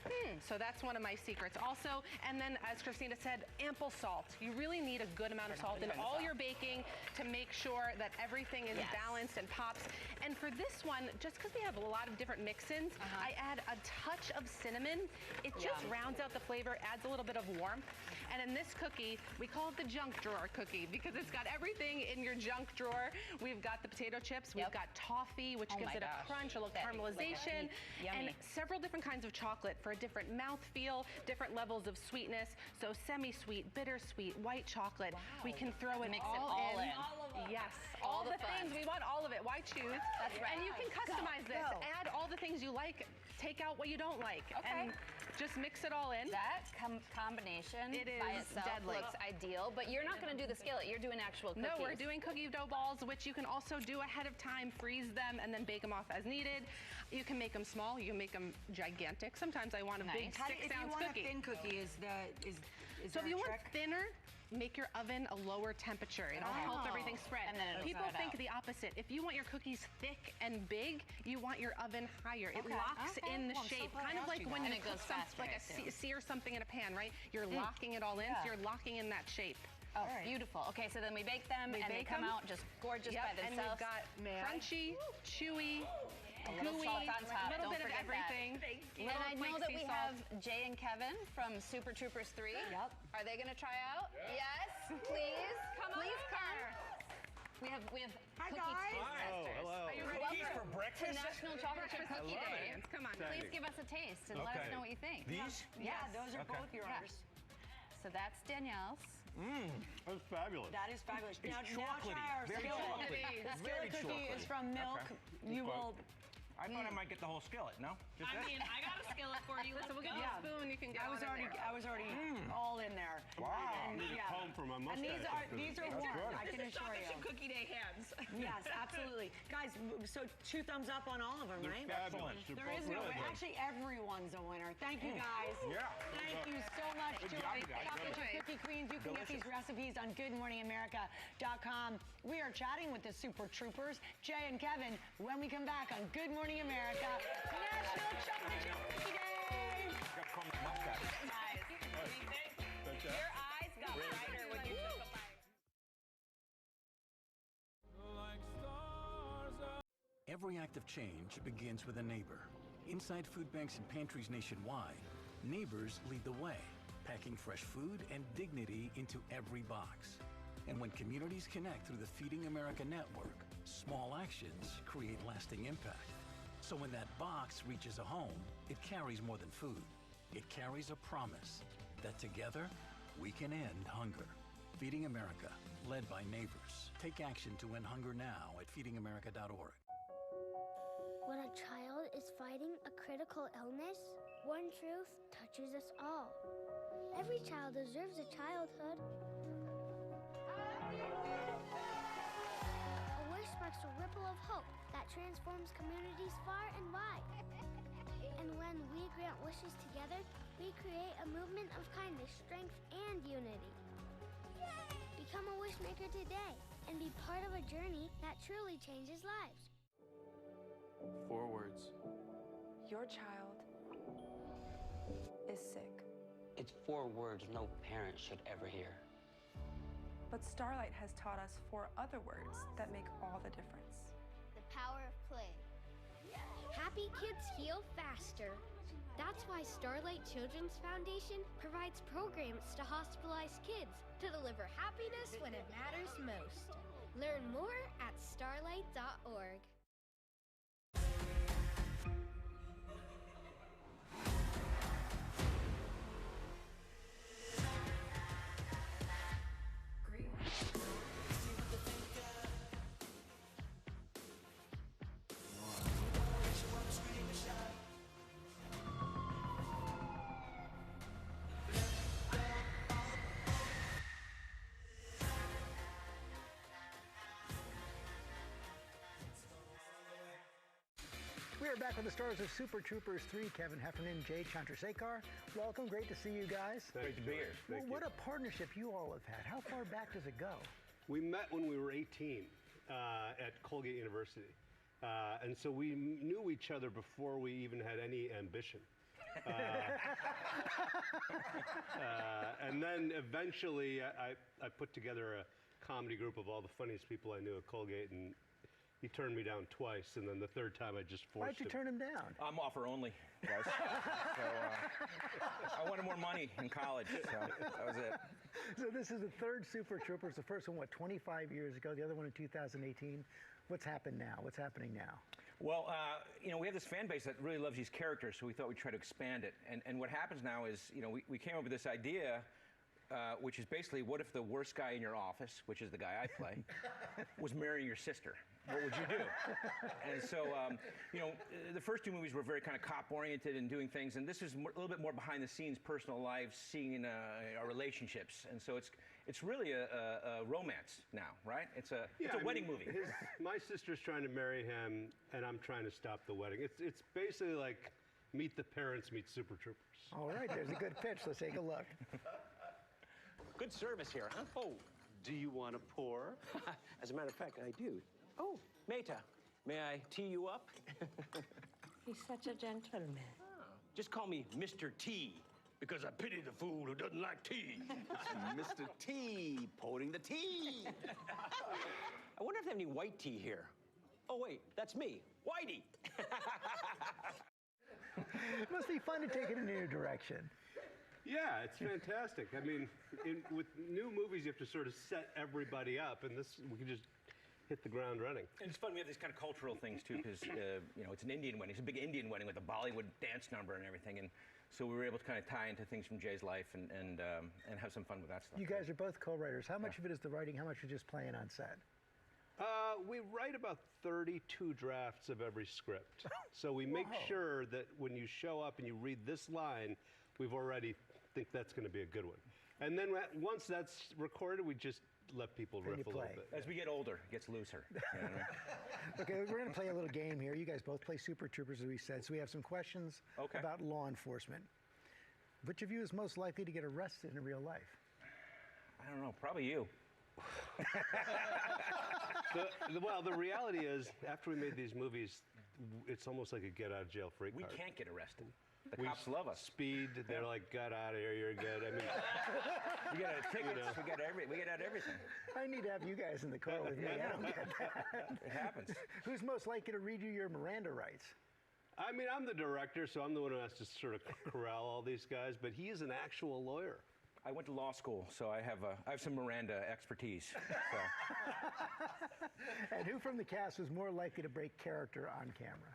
So that's one of my secrets. Also, and then as Christina said, ample salt. You really need a good amount of salt in all your baking to make sure that everything is balanced and pops. And for this one, just because we have a lot of different mix-ins, I add a touch of cinnamon. It just rounds out the flavor, adds a little bit of warmth. And in this cookie, we call it the junk drawer cookie because it's got everything in your junk drawer. We've got the potato chips, we've got toffee, which gives it a crunch, a little caramelization, and several different kinds of chocolate for a different mouthfeel, different levels of sweetness. So semi-sweet, bittersweet, white chocolate. We can throw it Mix all it all in. Yes, All all the the fun. things. We want all of it. Why choose? That's right. And you can customize this. Go. Add all the things you like. Take out what you don't like. Okay. And just mix it all in. That combination It by is itself deadly. looks ideal, but you're not going to do the skillet. You're doing actual cookies. No, we're doing cookie dough balls, which you can also do ahead of time, freeze them, and then bake them off as needed. You can make them small. You can make them gigantic. Sometimes I want a big 6-ounce cookie. If you want a thin cookie, is So there if a you want trick? thinner, make your oven a lower temperature. It'll help everything spread. And then it'll People spread think out. the opposite. If you want your cookies thick and big, you want your oven higher. It Okay. locks Okay. in the Well, I'm so shape, glad kind I of asked like you when that. you And it cook goes some, faster, like I a assume. sear something in a pan, right? You're locking it all in, so you're locking in that shape. Oh, beautiful. Okay, so then we bake them, We and they bake come them. out just gorgeous Yep, by and themselves. we've got crunchy, chewy, a little gooey, salt on top. a little Don't bit of forget that. everything. And I know that we flaky have salt. Jay and Kevin from Super Troopers 3. Yep. Are they going to try out? Yes, please. Please come. We have Hi, cookie guys. taste Hi. testers. Oh, hello. Are you Cookies ready for breakfast? to National Chocolate Chip I Cookie love Day? it. Come on. Please give us a taste and let us Okay. know what you think. These? Yes. Yeah, those are both yours. So that's Danielle's. That's fabulous. That is fabulous. It's now chocolatey, try our very skillet. chocolatey. The Very skillet cookie is chocolatey. from milk. Okay. You will. I thought I might get the whole skillet, no? Just I this? mean, I got a skillet for you. Let's So we'll go. give you a spoon. You can get I was on in already, there. I was already all in there. Wow. And, I need a comb for my And mustache. these are That's warm. good. I can assure Chocolate you. chip cookie day hands. Yes, absolutely. Guys, so 2 thumbs up on all of them, They're right? fabulous. They're There both is no really way. good. Actually, everyone's a winner. Thank you, guys. Yeah. Thank you so much, Good Joy. job, guys. Chocolate Good. Chip Cookie Queens. You can get these recipes on GoodMorningAmerica.com. We are chatting with the Super Troopers, Jay and Kevin, when we come back on Good Morning America, National Chocolate Chip Cookie Day. Got to comb my mustache. Guys, your eyes got brighter when you took a bite. Every act of change begins with a neighbor. Inside food banks and pantries nationwide, neighbors lead the way, packing fresh food and dignity into every box. And when communities connect through the Feeding America network, small actions create lasting impact. So when that box reaches a home, it carries more than food. It carries a promise that together we can end hunger. Feeding America, led by neighbors. Take action to end hunger now at feedingamerica.org. When a child is fighting a critical illness, one truth touches us all. Every child deserves a childhood. A wish sparks a ripple of hope that transforms communities far and wide. And when we grant wishes together, we create a movement of kindness, strength, and unity. Become a wish maker today and be part of a journey that truly changes lives. 4 words. Your child is sick. It's 4 words no parent should ever hear. But Starlight has taught us 4 other words that make all the difference. The power of play. Happy kids heal faster. That's why Starlight Children's Foundation provides programs to hospitalized kids to deliver happiness when it matters most. Learn more at starlight.org. We are back with the stars of Super Troopers 3, Kevin Heffernan, Jay Chandrasekhar. Welcome, great to see you guys. Great to be here. Well, what a partnership you all have had. How far back does it go? We met when we were 18 at Colgate University. And so we knew each other before we even had any ambition. And then eventually I put together a comedy group of all the funniest people I knew at Colgate, and he turned me down twice, and then the third time I just forced him. Why'd you turn him down? I'm offer only, guys. So I wanted more money in college, so that was it. So this is the third Super Troopers. The first one, what, 25 years ago? The other one in 2018. What's happened now? What's happening now? Well, you know, we have this fan base that really loves these characters, so we thought we'd try to expand it. And what happens now is, you know, we came up with this idea, which is basically, what if the worst guy in your office, which is the guy I play, was marrying your sister? What would you do? And so, you know, the first 2 movies were very kind of cop-oriented and doing things, and this is a little bit more behind the scenes, personal lives, seeing our relationships. And so it's really a romance now, right? It's a wedding movie. My sister's trying to marry him, and I'm trying to stop the wedding. It's basically like Meet the Parents, meet Super Troopers. All right, there's a good pitch. Let's take a look. Good service here, huh? Oh, do you want to pour? As a matter of fact, I do. Oh, Meta, may I tee you up? He's such a gentleman. Oh. Just call me Mr. T, because I pity the fool who doesn't like tea. It's Mr. T, pouring the tea. I wonder if they have any white tea here. Oh, wait, that's me, Whitey. It must be fun to take it in a new direction. Yeah, it's fantastic. I mean, with new movies, you have to sort of set everybody up, and this, we can just hit the ground running. And it's fun, we have these kind of cultural things too, because, you know, it's an Indian wedding. It's a big Indian wedding with a Bollywood dance number and everything. And so we were able to kind of tie into things from Jay's life and have some fun with that stuff. You guys are both co-writers. How much of it is the writing? How much is just playing on set? We write about 32 drafts of every script. So we make sure that when you show up and you read this line, we've already think that's going to be a good one. And then once that's recorded, we just let people riff a little bit. As we get older, it gets looser. You know what I mean? Okay, we're going to play a little game here. You guys both play Super Troopers, as we said. So we have some questions about law enforcement. Which of you is most likely to get arrested in real life? I don't know, probably you. Well, the reality is, after we made these movies, it's almost like a get-out-of-jail-free card. We can't get arrested. The cops love us. Speed, they're like, get out of here, you're good. I mean, we get tickets, we get out everything. I need to have you guys in the car with me. I don't get that. It happens. Who's most likely to read you your Miranda rights? I mean, I'm the director, so I'm the one who has to sort of corral all these guys, but he is an actual lawyer. I went to law school, so I have some Miranda expertise. So. And who from the cast was more likely to break character on camera?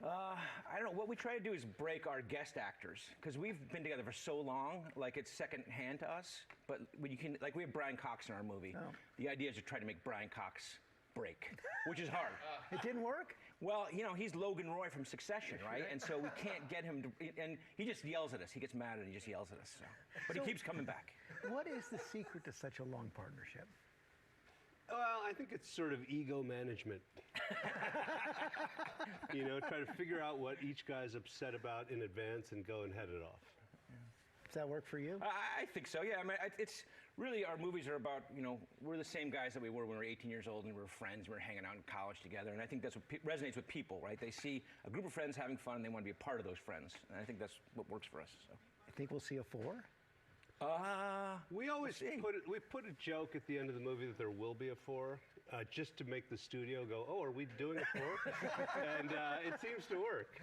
I don't know. What we try to do is break our guest actors, because we've been together for so long, like it's second hand to us. But when you can, like we have Brian Cox in our movie. Oh. The idea is to try to make Brian Cox break, which is hard. It didn't work? Well, you know, he's Logan Roy from Succession, right? And so we can't get him to, and he just yells at us. He gets mad and he just yells at us. So. But he keeps coming back. What is the secret to such a long partnership? Well, I think it's sort of ego management. You know, try to figure out what each guy's upset about in advance and go and head it off. Does that work for you? I think so, yeah. I mean, it's really, our movies are about, you know, we're the same guys that we were when we were 18 years old and we were friends, we were hanging out in college together. And I think that's what resonates with people, right? They see a group of friends having fun and they want to be a part of those friends. And I think that's what works for us. So. I think we'll see a 4? We always put a joke at the end of the movie that there will be a 4, just to make the studio go, oh, are we doing a 4? And it seems to work.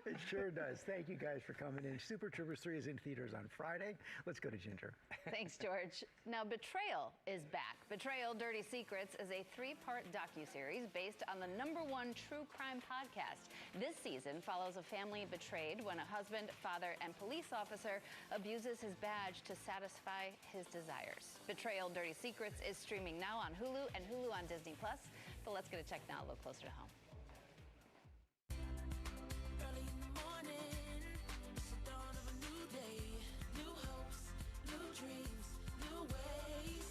It sure does. Thank you guys for coming in. Super Troopers 3 is in theaters on Friday. Let's go to Ginger. Thanks, George. Now, Betrayal is back. Betrayal: Dirty Secrets is a 3-part docuseries based on the #1 true crime podcast. This season follows a family betrayed when a husband, father, and police officer abuses his badge to satisfy his desires. Betrayal: Dirty Secrets is streaming now on Hulu and Hulu on Disney+. But let's get a check now a little closer to home. Early in the morning, it's the dawn of a new day. New hopes, new dreams, new ways.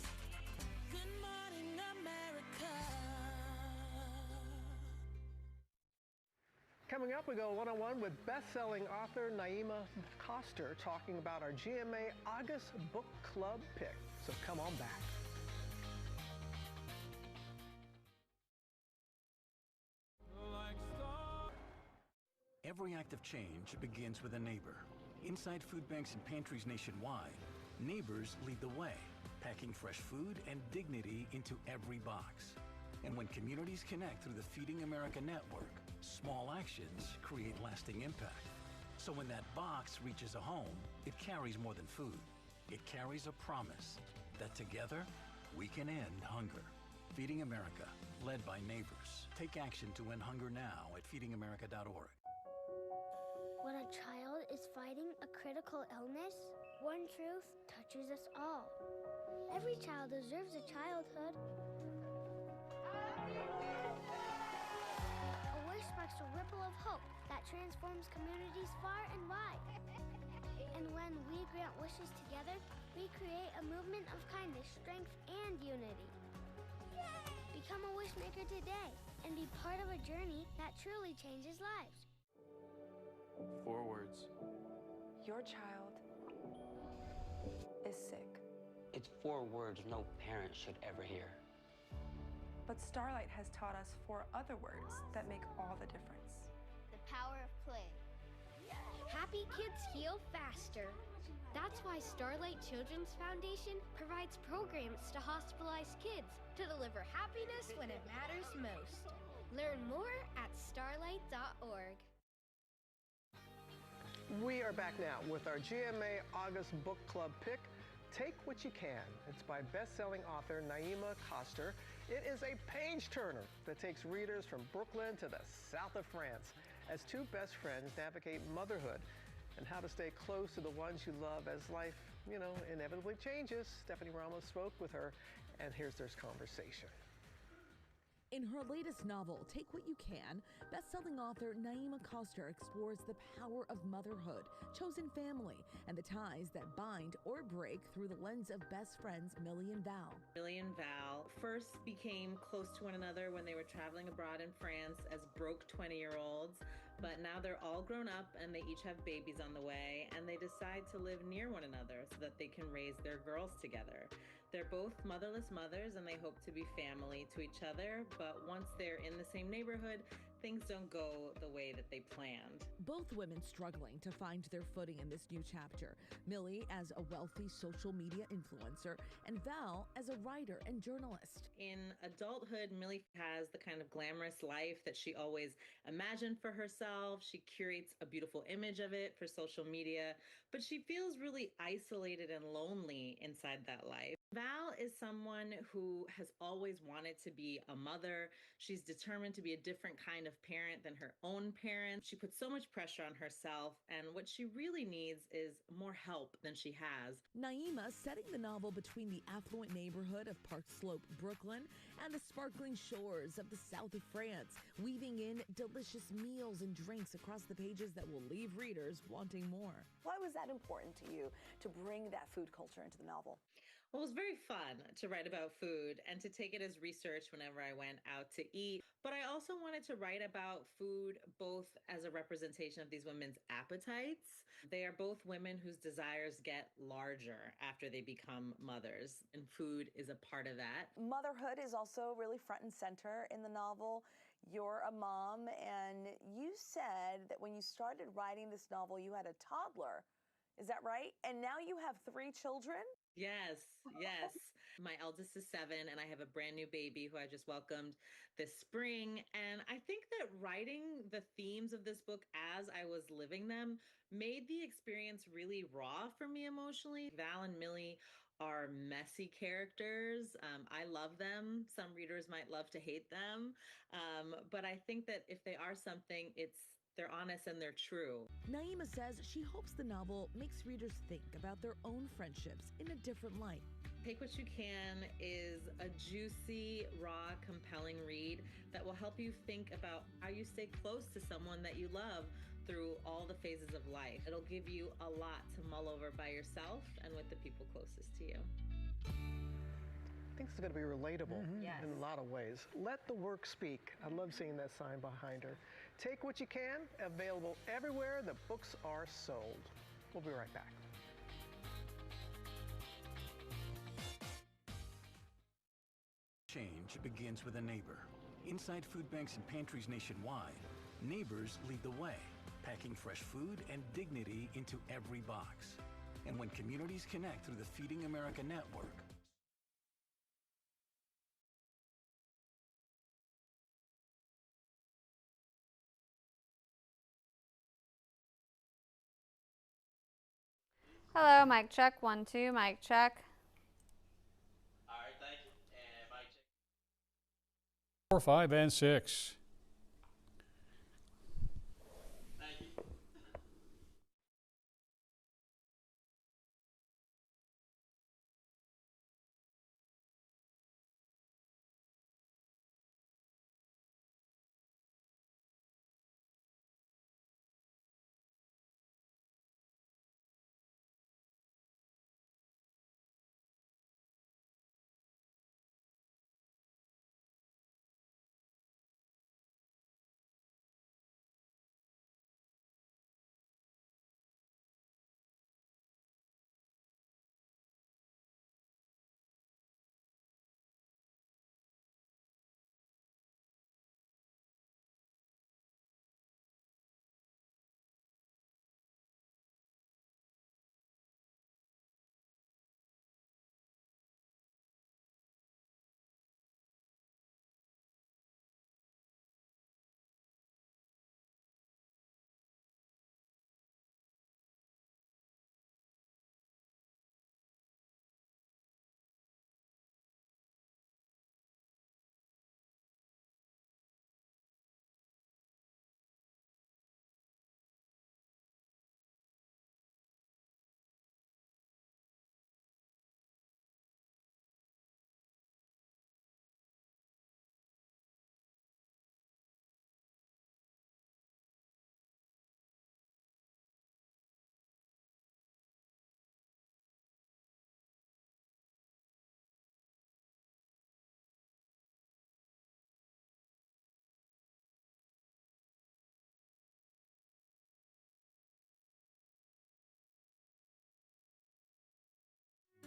Good morning, America. Coming up, we go one-on-one with best-selling author Naima Coster talking about our GMA August Book Club pick. So come on back. Every act of change begins with a neighbor. Inside food banks and pantries nationwide, neighbors lead the way, packing fresh food and dignity into every box. And when communities connect through the Feeding America network, small actions create lasting impact. So when that box reaches a home, it carries more than food. It carries a promise that together we can end hunger. Feeding America, led by neighbors. Take action to end hunger now at feedingamerica.org. When a child is fighting a critical illness, one truth touches us all. Every child deserves a childhood. A wish sparks a ripple of hope that transforms communities far and wide. And when we grant wishes together, we create a movement of kindness, strength, and unity. Become a wish maker today and be part of a journey that truly changes lives. 4 words. Your child is sick. It's 4 words no parent should ever hear. But Starlight has taught us 4 other words that make all the difference. The power of play. Happy kids heal faster. That's why Starlight Children's Foundation provides programs to hospitalized kids to deliver happiness when it matters most. Learn more at starlight.org. We are back now with our GMA August Book Club pick, Take What You Can. It's by best-selling author Naima Coster. It is a page-turner that takes readers from Brooklyn to the south of France as 2 best friends navigate motherhood and how to stay close to the ones you love as life, inevitably changes. Stephanie Ramos spoke with her, and here's their conversation. In her latest novel, Take What You Can, best-selling author Naima Coster explores the power of motherhood, chosen family, and the ties that bind or break through the lens of best friends Millie and Val. Millie and Val first became close to one another when they were traveling abroad in France as broke 20-year-olds, but now they're all grown up and they each have babies on the way, and they decide to live near one another so that they can raise their girls together. They're both motherless mothers and they hope to be family to each other, but once they're in the same neighborhood, things don't go the way that they planned. Both women struggling to find their footing in this new chapter. Millie as a wealthy social media influencer and Val as a writer and journalist. In adulthood, Millie has the kind of glamorous life that she always imagined for herself. She curates a beautiful image of it for social media, but she feels really isolated and lonely inside that life. Val is someone who has always wanted to be a mother. She's determined to be a different kind of parent than her own parents. She puts so much pressure on herself, and what she really needs is more help than she has. Naima setting the novel between the affluent neighborhood of Park Slope, Brooklyn, and the sparkling shores of the south of France, weaving in delicious meals and drinks across the pages that will leave readers wanting more. Why was that important to you to bring that food culture into the novel? Well, it was very fun to write about food and to take it as research whenever I went out to eat. But I also wanted to write about food both as a representation of these women's appetites. They are both women whose desires get larger after they become mothers, and food is a part of that. Motherhood is also really front and center in the novel. You're a mom, and you said that when you started writing this novel, you had a toddler Is that right? And now you have 3 children? Yes, yes. My eldest is 7, and I have a brand new baby who I just welcomed this spring. And I think that writing the themes of this book as I was living them made the experience really raw for me emotionally. Val and Millie are messy characters. I love them. Some readers might love to hate them. But I think that if they are something, they're honest and they're true. Naima says she hopes the novel makes readers think about their own friendships in a different light. Take What You Can is a juicy, raw, compelling read that will help you think about how you stay close to someone that you love through all the phases of life. It'll give you a lot to mull over by yourself and with the people closest to you. I think it's going to be relatable Yes. in a lot of ways. Let the work speak. I love seeing that sign behind her. Take What You Can, available everywhere the books are sold. We'll be right back. Change begins with a neighbor. Inside food banks and pantries nationwide, neighbors lead the way, packing fresh food and dignity into every box. And when communities connect through the Feeding America network, Hello, mic check, 1, 2, mic check. All right, thank you. And mic check. 4, 5, and 6. Thank you.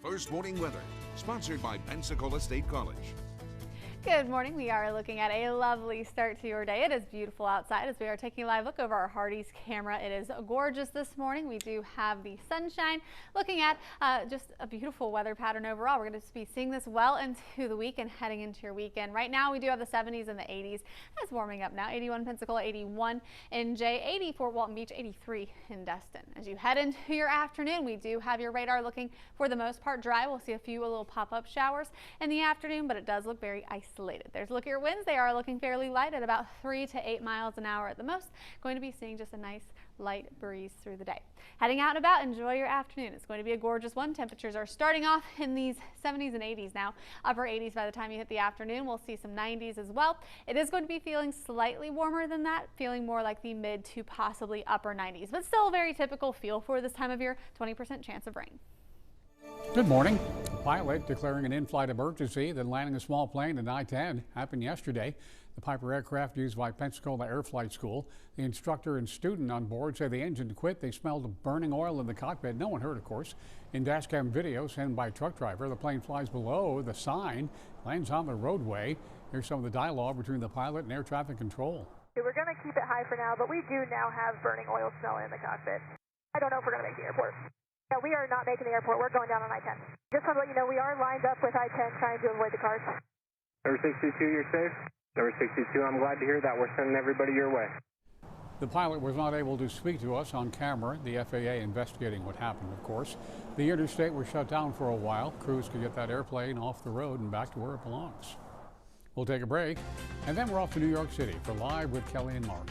First Morning Weather, sponsored by Pensacola State College. Good morning. We are looking at a lovely start to your day. It is beautiful outside as we are taking a live look over our Hardee's camera. It is gorgeous this morning. We do have the sunshine. Looking at just a beautiful weather pattern overall. We're going to be seeing this well into the week and heading into your weekend. Right now we do have the 70s and the 80s. It's warming up now. 81 Pensacola, 81 in Jay, 80 Fort Walton Beach, 83 in Destin. As you head into your afternoon, we do have your radar looking for the most part dry. We'll see a few little pop-up showers in the afternoon, but it does look very isolated. There's a look at your winds. They are looking fairly light at about 3 to 8 miles an hour at the most. Going to be seeing just a nice light breeze through the day. Heading out and about, enjoy your afternoon. It's going to be a gorgeous one. Temperatures are starting off in these 70s and 80s now. Upper 80s by the time you hit the afternoon. We'll see some 90s as well. It is going to be feeling slightly warmer than that, feeling more like the mid to possibly upper 90s, but still a very typical feel for this time of year. 20% chance of rain. Good morning. A pilot declaring an in-flight emergency, then landing a small plane at I-10 happened yesterday. The Piper aircraft used by Pensacola Air Flight School. The instructor and student on board say the engine quit. They smelled burning oil in the cockpit. No one hurt, of course. In dashcam video sent by a truck driver, the plane flies below the sign, lands on the roadway. Here's some of the dialogue between the pilot and air traffic control. We're going to keep it high for now, but we do now have burning oil smell in the cockpit. I don't know if we're going to make the airport. No, we are not making the airport. We're going down on I-10. Just want to let you know we are lined up with I-10 trying to avoid the cars. Number 62, you're safe? Number 62, I'm glad to hear that. We're sending everybody your way. The pilot was not able to speak to us on camera. The FAA investigating what happened, of course. The interstate was shut down for a while. Crews could get that airplane off the road and back to where it belongs. We'll take a break, and then we're off to New York City for Live with Kelly and Mark.